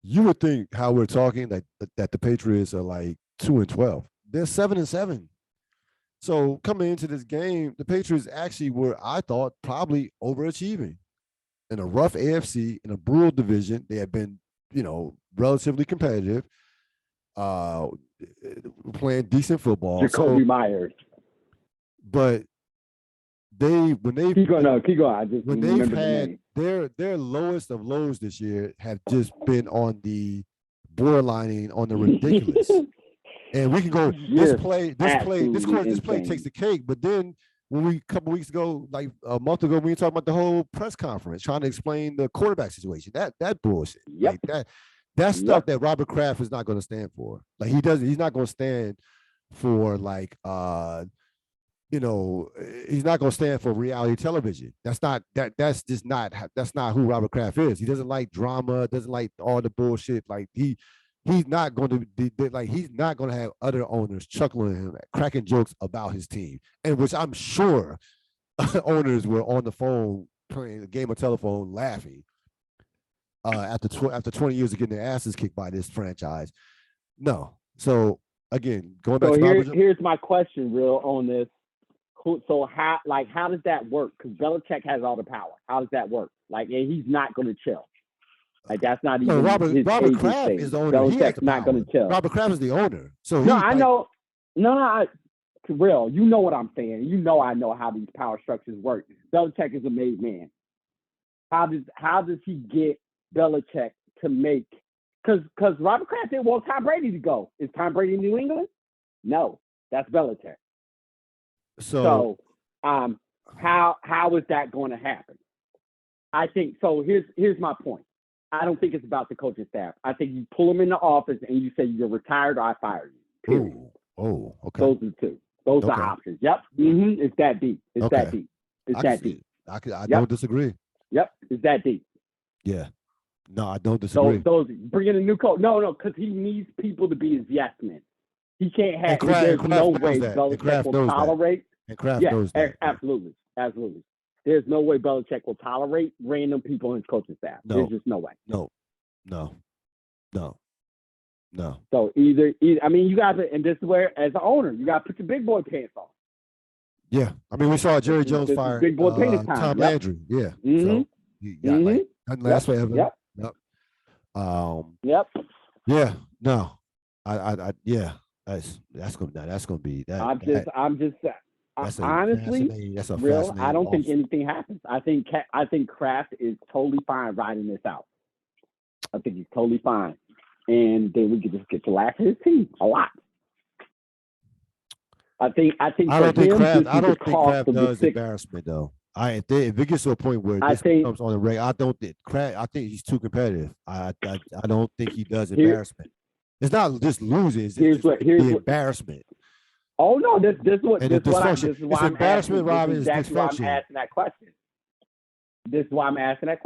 You would think how we're talking that the Patriots are like 2-12. They're 7-7. So coming into this game, the Patriots actually were, I thought, probably overachieving in a rough AFC in a brutal division. They had been, relatively competitive, uh, playing decent football. Jacoby Myers. But when they've keep going. I just when they've had their lowest of lows this year have just been on the borderlining, on the ridiculous. And we can go this play takes the cake. But then when a couple weeks ago, like a month ago, we were talking about the whole press conference trying to explain the quarterback situation. That bullshit. Yep. Like that's stuff that Robert Kraft is not going to stand for. Like he's not going to stand for like he's not going to stand for reality television. That's not who Robert Kraft is. He doesn't like drama, doesn't like all the bullshit. Like he's not going to be like, he's not going to have other owners chuckling at him, cracking jokes about his team, and which I'm sure owners were on the phone playing a game of telephone laughing after 20 years of getting their asses kicked by this franchise. No. So again, going back to here's my question, Ril, on this. So how does that work? Because Belichick has all the power. How does that work? Like, and he's not going to chill. Like, that's not even Robert Kraft is the owner. Belichick's not going to chill. Robert Kraft is the owner. So I know. Ril, you know what I'm saying. You know I know how these power structures work. Belichick is a made man. How does he get Belichick to make? Because Robert Kraft didn't want Tom Brady to go. Is Tom Brady in New England? No, that's Belichick. So how is that going to happen? I think so. Here's my point. I don't think it's about the coaching staff. I think you pull them in the office and you say you're retired or I fire you. Period. Oh, okay. Those are the two. Those are options. Yep. Mm-hmm. It's that deep. It's that deep. It's that deep. I don't disagree. Yep. It's that deep. Yeah. No, I don't disagree. Those bring in a new coach. No, because he needs people to be his yes men. He can't have. There's no way Belichick will tolerate. And Kraft knows that. Absolutely. There's no way Belichick will tolerate random people in his coaching staff. No. There's just no way. No. So either I mean, you got to, and this is where, as an owner, you got to put your big boy pants on. Yeah, I mean, we saw Jerry Jones fire big boy pants Tom Landry. Yeah. Mm-hmm. So you got like nothing lasts forever. Yep. Yep. Yeah. No. That's gonna be that. Honestly, Real, I don't think anything happens. I think Kraft is totally fine riding this out. I think he's totally fine, and then we could just get to laugh at his team a lot. I don't think Kraft does embarrassment though. If it gets to a point where this comes on the reg, I think he's too competitive. I don't think he does embarrassment. It's not just losing. It's the embarrassment. Oh no! This is why I'm asking that question. This is why I'm asking that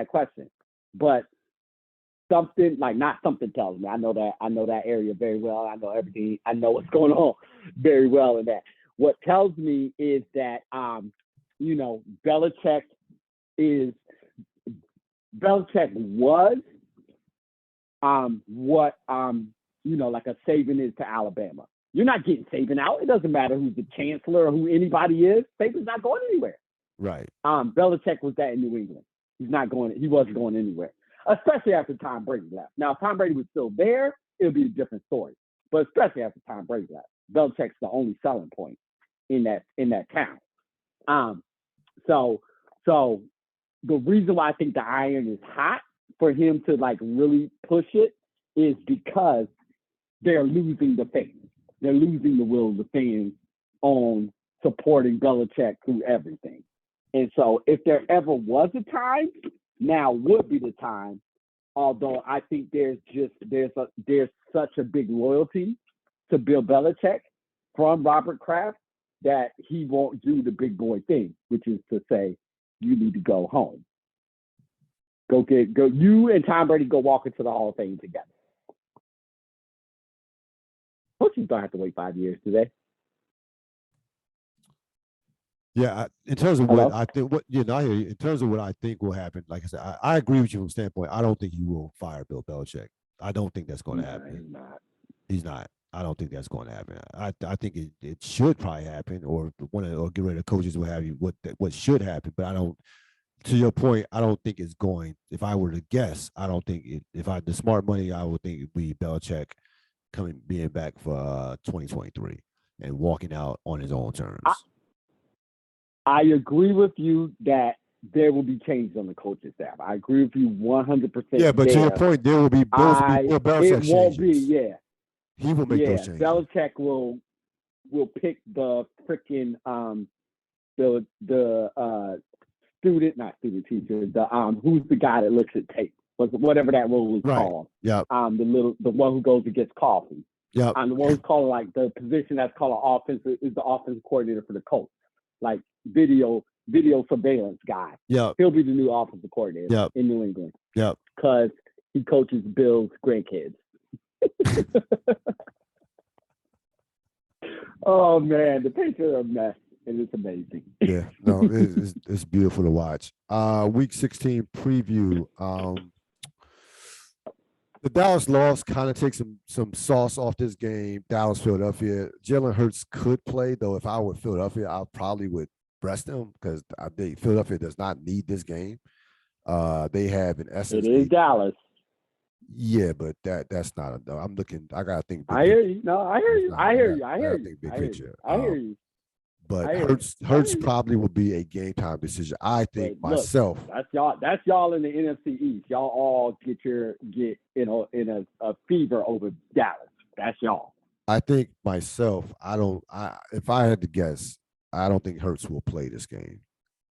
question. But something tells me. I know that area very well. I know everything. I know what's going on very well in that. What tells me is that Belichick was what like a Saban is to Alabama. You're not getting Saban out. It doesn't matter who's the chancellor or who anybody is. Saban's not going anywhere. Right. Belichick was that in New England. He wasn't going anywhere, especially after Tom Brady left. Now, if Tom Brady was still there, it would be a different story. But especially after Tom Brady left, Belichick's the only selling point in that town. So the reason why I think the iron is hot for him to like really push it is because they're losing the faith. They're losing the will of the fans on supporting Belichick through everything. And so if there ever was a time, now would be the time. Although I think there's such a big loyalty to Bill Belichick from Robert Kraft that he won't do the big boy thing, which is to say, you need to go home. Go you and Tom Brady go walk into the Hall of Fame together. Coaches don't have to wait 5 years, do they? Yeah, in terms of what I think, I hear you. In terms of what I think will happen, like I said, I agree with you from the standpoint. I don't think he will fire Bill Belichick. I don't think that's going to happen. He's not. I don't think that's going to happen. I think it should probably happen, or get rid of coaches will have you what should happen. But I don't. To your point, I don't think it's going. If I were to guess, I don't think it. If I had the smart money, I would think it'd be Belichick being back for 2023 and walking out on his own terms. I agree with you that there will be changes on the coaching staff. I agree with you 100%. Yeah, but to your point, there will be more Belichick changes. It won't be, yeah. He will make those changes. Belichick will pick the freaking the student teacher, who's the guy that looks at tape, whatever that role is called. Yeah. The one who goes and gets coffee. Yeah. The one who's calling like the position that's called an offensive is the offensive coordinator for the Colts. Like video surveillance guy. Yeah. He'll be the new offensive coordinator in New England. Yeah. Because he coaches Bill's grandkids. Oh man, the Patriots are a mess, and it's amazing. Yeah, no, it's beautiful to watch. Week 16 preview. The Dallas loss kind of takes some sauce off this game. Dallas, Philadelphia. Jalen Hurts could play, though. If I were Philadelphia, I probably would rest him because Philadelphia does not need this game. They have in essence. It is Dallas. Yeah, but that's not. I'm looking. I gotta think. I hear you. No, I hear you. I hear you. I hear you. Big picture. I hear you. But Hurts probably will be a game time decision. I think myself. That's y'all in the NFC East. Y'all all get in a fever over Dallas. That's y'all. I think myself. If I had to guess, I don't think Hurts will play this game.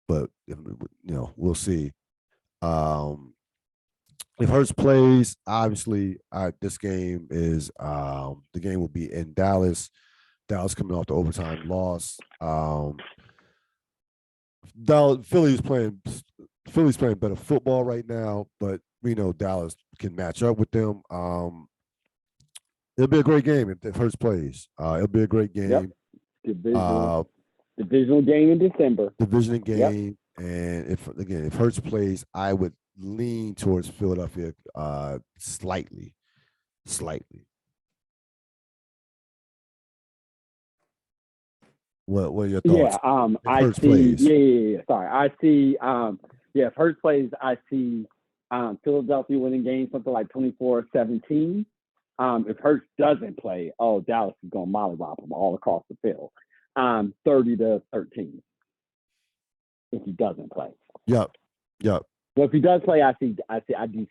But we'll see. If Hurts plays, obviously, this game is the game will be in Dallas. Dallas coming off the overtime loss. Philly's playing better football right now, but we know Dallas can match up with them. It'll be a great game if Hurts plays. It'll be a great game. Yep. Divisional game in December. Division game, and if Hurts plays, I would lean towards Philadelphia slightly. What are your thoughts? I see. Yeah. Sorry, I see. If Hurts plays, I see Philadelphia winning game something like 24-17. If Hurts doesn't play, Dallas is going to mollywop them all across the field. 30-13. If he doesn't play. Yep. Well, if he does play, I do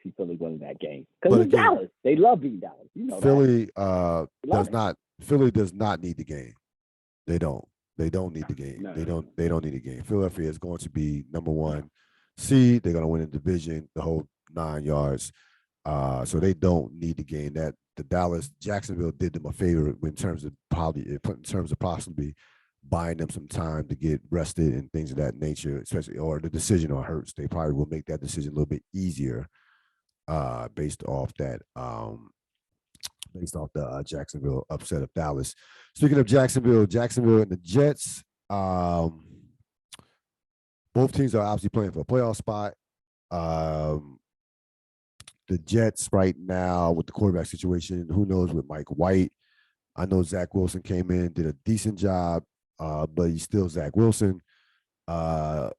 see Philly winning that game because it's Dallas. They love beating Dallas. Philly Philly does not need the game. They don't. They don't need the game. No. They don't need the game. Philadelphia is going to be number 1 seed. They're going to win the division, the whole 9 yards. So they don't need the game. That the Jacksonville did them a favor in terms of possibly buying them some time to get rested and things of that nature, especially or the decision on Hurts. They probably will make that decision a little bit easier based off the Jacksonville upset of Dallas. Speaking of Jacksonville and the Jets, both teams are obviously playing for a playoff spot. The Jets right now with the quarterback situation, who knows with Mike White. I know Zach Wilson came in, did a decent job, but he's still Zach Wilson. I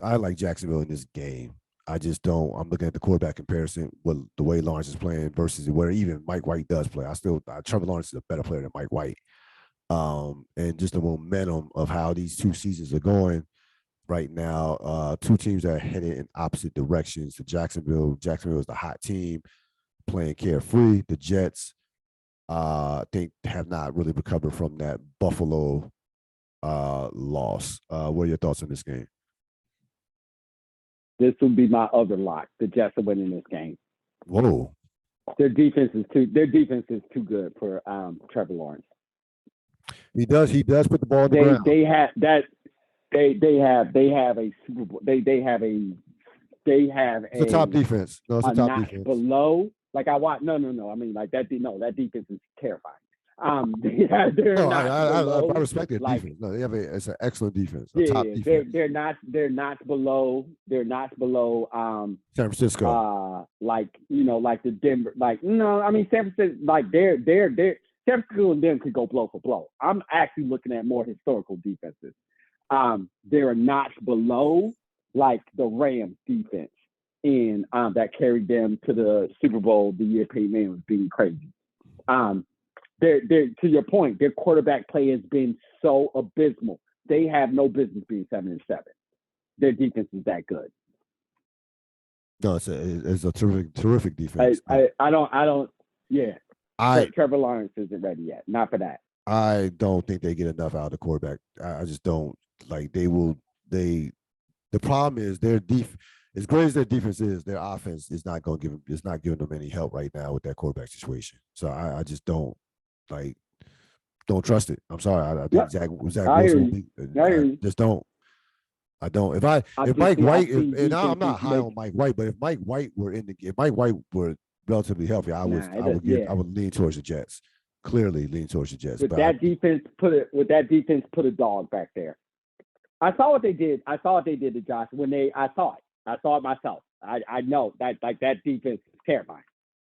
like Jacksonville in this game. I just don't. I'm looking at the quarterback comparison, the way Lawrence is playing versus where even Mike White does play. Trevor Lawrence is a better player than Mike White. And just the momentum of how these two seasons are going right now. Two teams that are headed in opposite directions. Jacksonville is the hot team playing carefree. The Jets, I think, have not really recovered from that Buffalo loss. What are your thoughts on this game? This would be my other lock. The Jets are winning this game. Whoa. Their defense is too good for Trevor Lawrence. He does put the ball on the ground. They have a Super Bowl. They have It's a top defense. No, it's a top defense. Below, like I watch. No. I mean, like that. No, that defense is terrifying. I respect their defense. No, it's an excellent defense. Top defense. They're not below. They're not below. San Francisco. Like the Denver. Like no, I mean San Francisco. Like they're San Francisco and them could go blow for blow. I'm actually looking at more historical defenses. They're not below like the Rams defense and that carried them to the Super Bowl the year Peyton Manning was being crazy. They're to your point, their quarterback play has been so abysmal. They have no business being 7-7. Their defense is that good. No, it's a terrific defense. I don't. Yeah. Trevor Lawrence isn't ready yet. Not for that. I don't think they get enough out of the quarterback. I just don't. Like the problem is their as great as their defense is, their offense is not going to give them. It's not giving them any help right now with that quarterback situation. So I just don't trust it. I'm sorry. I think Zach Wilson. I just don't. I don't. If Mike White, and I'm not high on Mike White, but if Mike White were if Mike White were relatively healthy, I would lean towards the Jets. Clearly lean towards the Jets. With that defense, put a dog back there. I saw what they did. To Josh when I saw it. I saw it myself. I know that that defense is terrifying.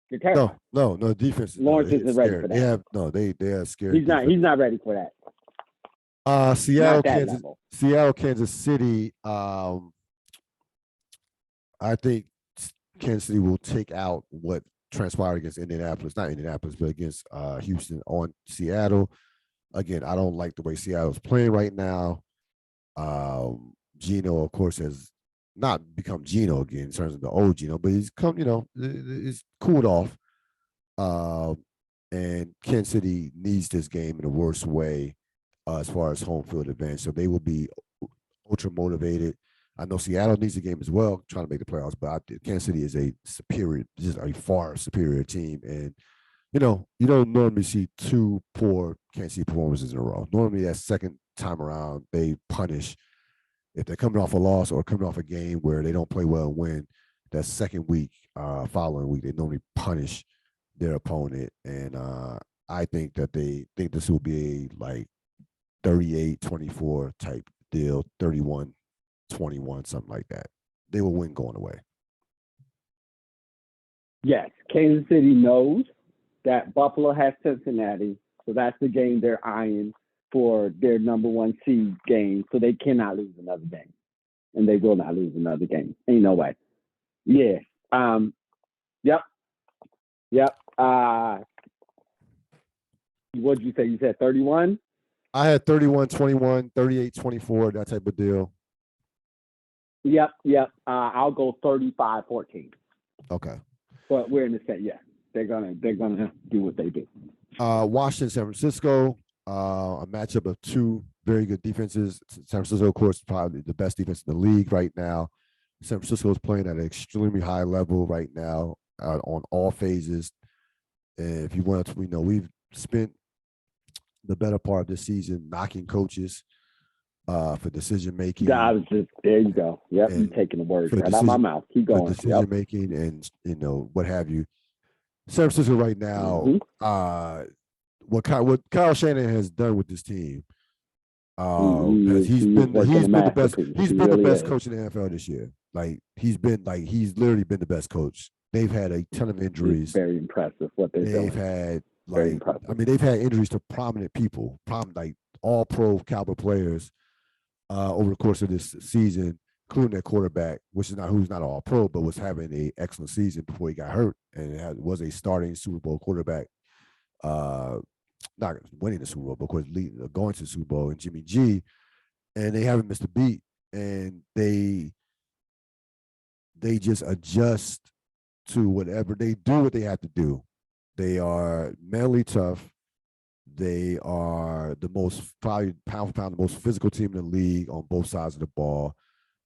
They're terrifying. No, defense. Lawrence isn't ready for that. They are scared. He's not ready for that. Seattle, Kansas City. I think Kansas City will take out what transpired against not Indianapolis, but against Houston on Seattle. Again, I don't like the way Seattle's playing right now. Geno, of course, has not become Geno again in terms of the old Geno, but he's come, it's cooled off. And Kansas City needs this game in the worst way as far as home field advantage. So they will be ultra motivated. I know Seattle needs the game as well, trying to make the playoffs, but Kansas City is just a far superior team. And, you don't normally see two poor Kansas City performances in a row. Normally that second time around, they punish. If they're coming off a loss or coming off a game where they don't play well and win, that second week, following week, they normally punish their opponent. And I think that they think this will be a 38-24 type deal, 31-21, something like that. They will win going away. Yes, Kansas City knows that Buffalo has Cincinnati, so that's the game they're eyeing for their number one seed game, so they cannot lose another game, and they will not lose another game. Ain't no way. Yeah. Yep. What did you say? You said 31? I had 31-21, 38-24, that type of deal. Yep. I'll go 35-14. Okay. But we're in the set. Yeah, they're gonna do what they do. Washington, San Francisco. A matchup of two very good defenses. San Francisco, of course, probably the best defense in the league right now. San Francisco is playing at an extremely high level right now on all phases. And if you want to, we've spent the better part of this season knocking coaches for decision making. There you go. Yep, you're taking the words right out of my mouth. Keep going. Decision making and what have you. San Francisco right now. What Kyle Shanahan has done with this team, he's been the best coach in the NFL this year. He's literally been the best coach. They've had a ton of injuries. It's very impressive what they've had. They've had injuries to prominent people, all pro caliber players over the course of this season, including their quarterback, who's not all pro, but was having an excellent season before he got hurt and was a starting Super Bowl quarterback. Not winning the Super Bowl, but of course going to the Super Bowl, and Jimmy G, and they haven't missed a beat, and they just adjust to whatever they do what they have to do. They are mentally tough. They are the most, probably pound for pound, the most physical team in the league on both sides of the ball.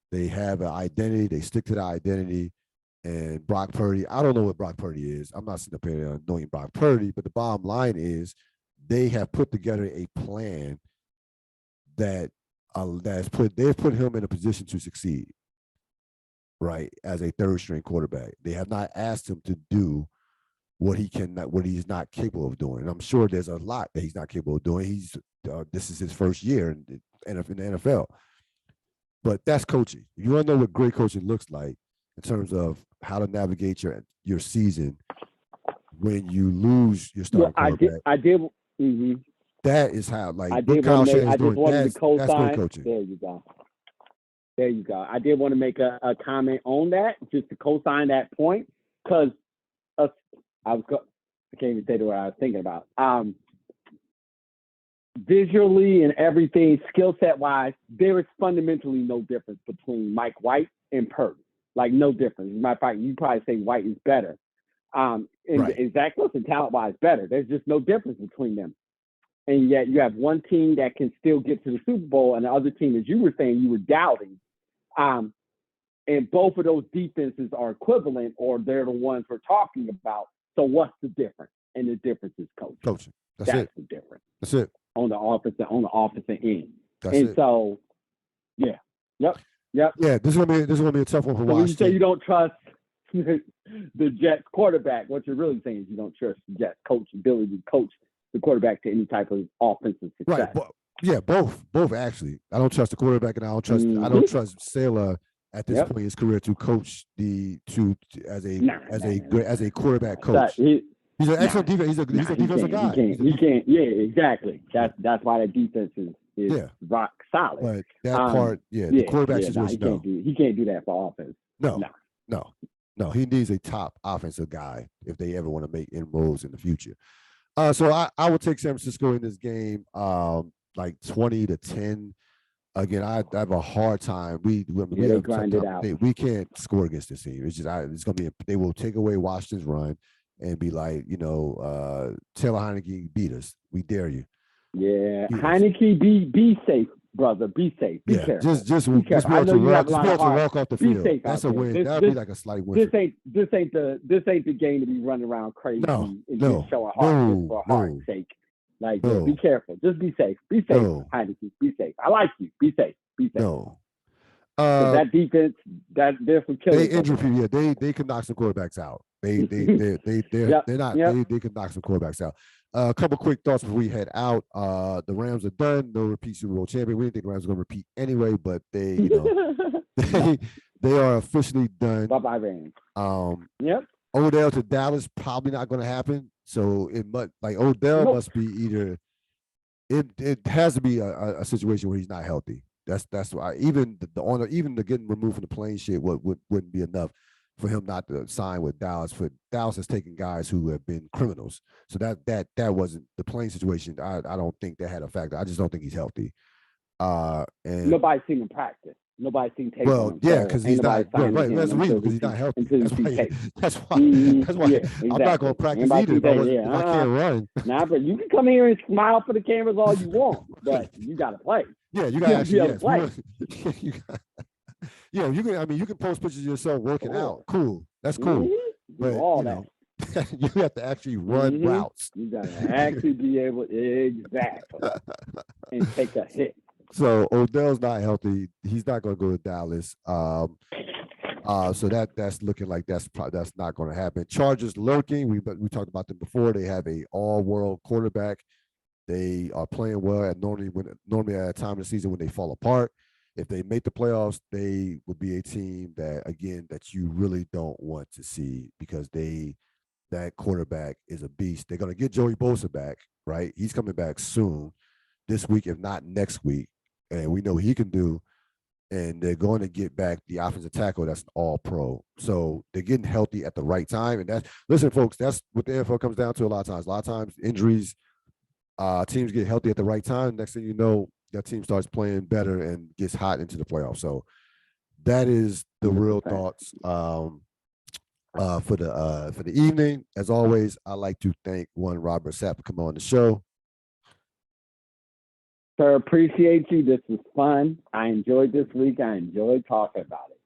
They have an identity. They stick to the identity. And Brock Purdy, I don't know what Brock Purdy is. I'm not sitting up here knowing Brock Purdy, but the bottom line is they have put together a plan that they've put him in a position to succeed, right, as a third string quarterback. They have not asked him to do what he's not capable of doing. And I'm sure there's a lot that he's not capable of doing. This is his first year in the NFL. But that's coaching. If you want to know what great coaching looks like in terms of how to navigate your season when you lose your starting quarterback. I did. Mm-hmm. That is how, like, I did Kyle want to make, Shanahan's I just doing. wanted to co-sign. That's great coaching. There you go. I did want to make a comment on that, just to co-sign that point, because I can't even say what I was thinking about. Visually and everything, skill set wise, there is fundamentally no difference between Mike White and Purdy. Like, no difference. As a matter of fact, you probably say White is better. And Zach Wilson, talent wise, better. There's just no difference between them. And yet you have one team that can still get to the Super Bowl, and the other team, as you were saying, you were doubting. And both of those defenses are equivalent, or they're the ones we're talking about. So what's the difference? And the difference is coaching. Coaching. That's the difference. That's it. On the offensive end. That's and it. So, yeah. Yep. Yeah, this is gonna be a tough one for Washington. When you say you don't trust the Jets quarterback, what you're really saying is you don't trust the Jets coach ability to coach the quarterback to any type of offensive success. Right. Both actually. I don't trust the quarterback, and I don't trust Salah at this point in his career to coach as a quarterback coach. He's an excellent defense. He's a defensive guy. He can't. Yeah, exactly. That's why that defense is rock solid. But that part, the quarterback situation, he can't do that for offense. No. He needs a top offensive guy if they ever want to make inroads in the future. So I would take San Francisco in this game, like 20-10. Again, I have a hard time. We can't score against this team. It's just it's gonna be. They will take away Washington's run and be like, Taylor Heineke beat us. We dare you. Yeah, Heineke, be safe, brother. Be safe. Be careful. Just be able to walk off the field. That's a win. That'll be like a slight win. This ain't the game to be running around crazy and just showing heart just for heart's sake. Like, be careful. Just be safe. Be safe, Heineke. Be safe. I like you. Be safe. Be safe. No. That defense, there's some killers. They injure people. Yeah, they can knock some quarterbacks out. They can knock some quarterbacks out. A couple quick thoughts before we head out. The Rams are done. No repeat Super Bowl champion. We didn't think the Rams were going to repeat anyway, but they are officially done. Bye-bye, Rams. Odell to Dallas, probably not going to happen. So Odell must be either. It has to be a situation where he's not healthy. That's why even the getting removed from the playing shit wouldn't be enough for him not to sign with Dallas. For Dallas has taken guys who have been criminals. So that wasn't the playing situation. I don't think that had a factor. I just don't think he's healthy. And nobody's seen him practice. Nobody's seen tape. Well, because he's not right. That's the reason, because he's not healthy. That's why. Exactly. I'm not going to practice either if I can't run. Nah, but you can come here and smile for the cameras all you want, but you got to play. Yeah, you got to actually play. You can. I mean, you can post pictures of yourself working out. Cool. That's cool. But you have to actually run routes. You got to actually be able exactly and take a hit. So Odell's not healthy. He's not going to go to Dallas. So that's looking like that's not going to happen. Chargers lurking. We talked about them before. They have a all-world quarterback. They are playing well normally at a time of the season when they fall apart. If they make the playoffs, they will be a team that you really don't want to see, because that quarterback is a beast. They're going to get Joey Bosa back, right? He's coming back soon, this week, if not next week. And we know what he can do. And they're going to get back the offensive tackle that's an all-pro. So they're getting healthy at the right time. And listen, folks, that's what the NFL comes down to a lot of times. A lot of times, injuries, teams get healthy at the right time. Next thing you know, that team starts playing better and gets hot into the playoffs. So that is the real thoughts for the evening. As always, I like to thank Robert Sapp for coming on the show. Sir, appreciate you. This was fun. I enjoyed this week. I enjoyed talking about it.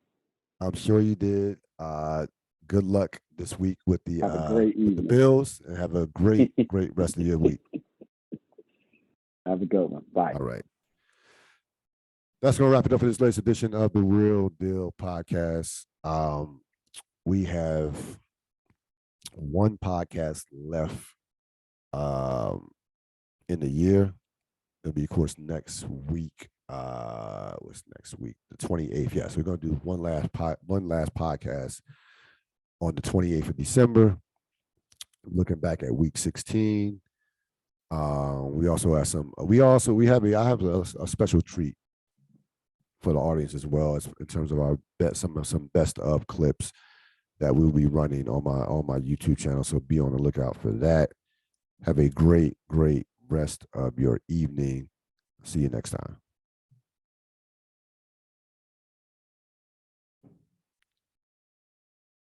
I'm sure you did. Good luck this week with the Have a great with the evening. Bills, and have a great rest of your week. Have a good one. Bye. All right. That's going to wrap it up for this latest edition of the Ril Dil podcast. We have one podcast left in the year. It'll be, of course, next week. What's next week? The 28th. Yes, we're going to do one last podcast on the 28th of December. Looking back at week 16. We also have some. I have a special treat for the audience as well, as in terms of our some best of clips that we'll be running on my YouTube channel. So be on the lookout for that. Have a great rest of your evening. See you next time.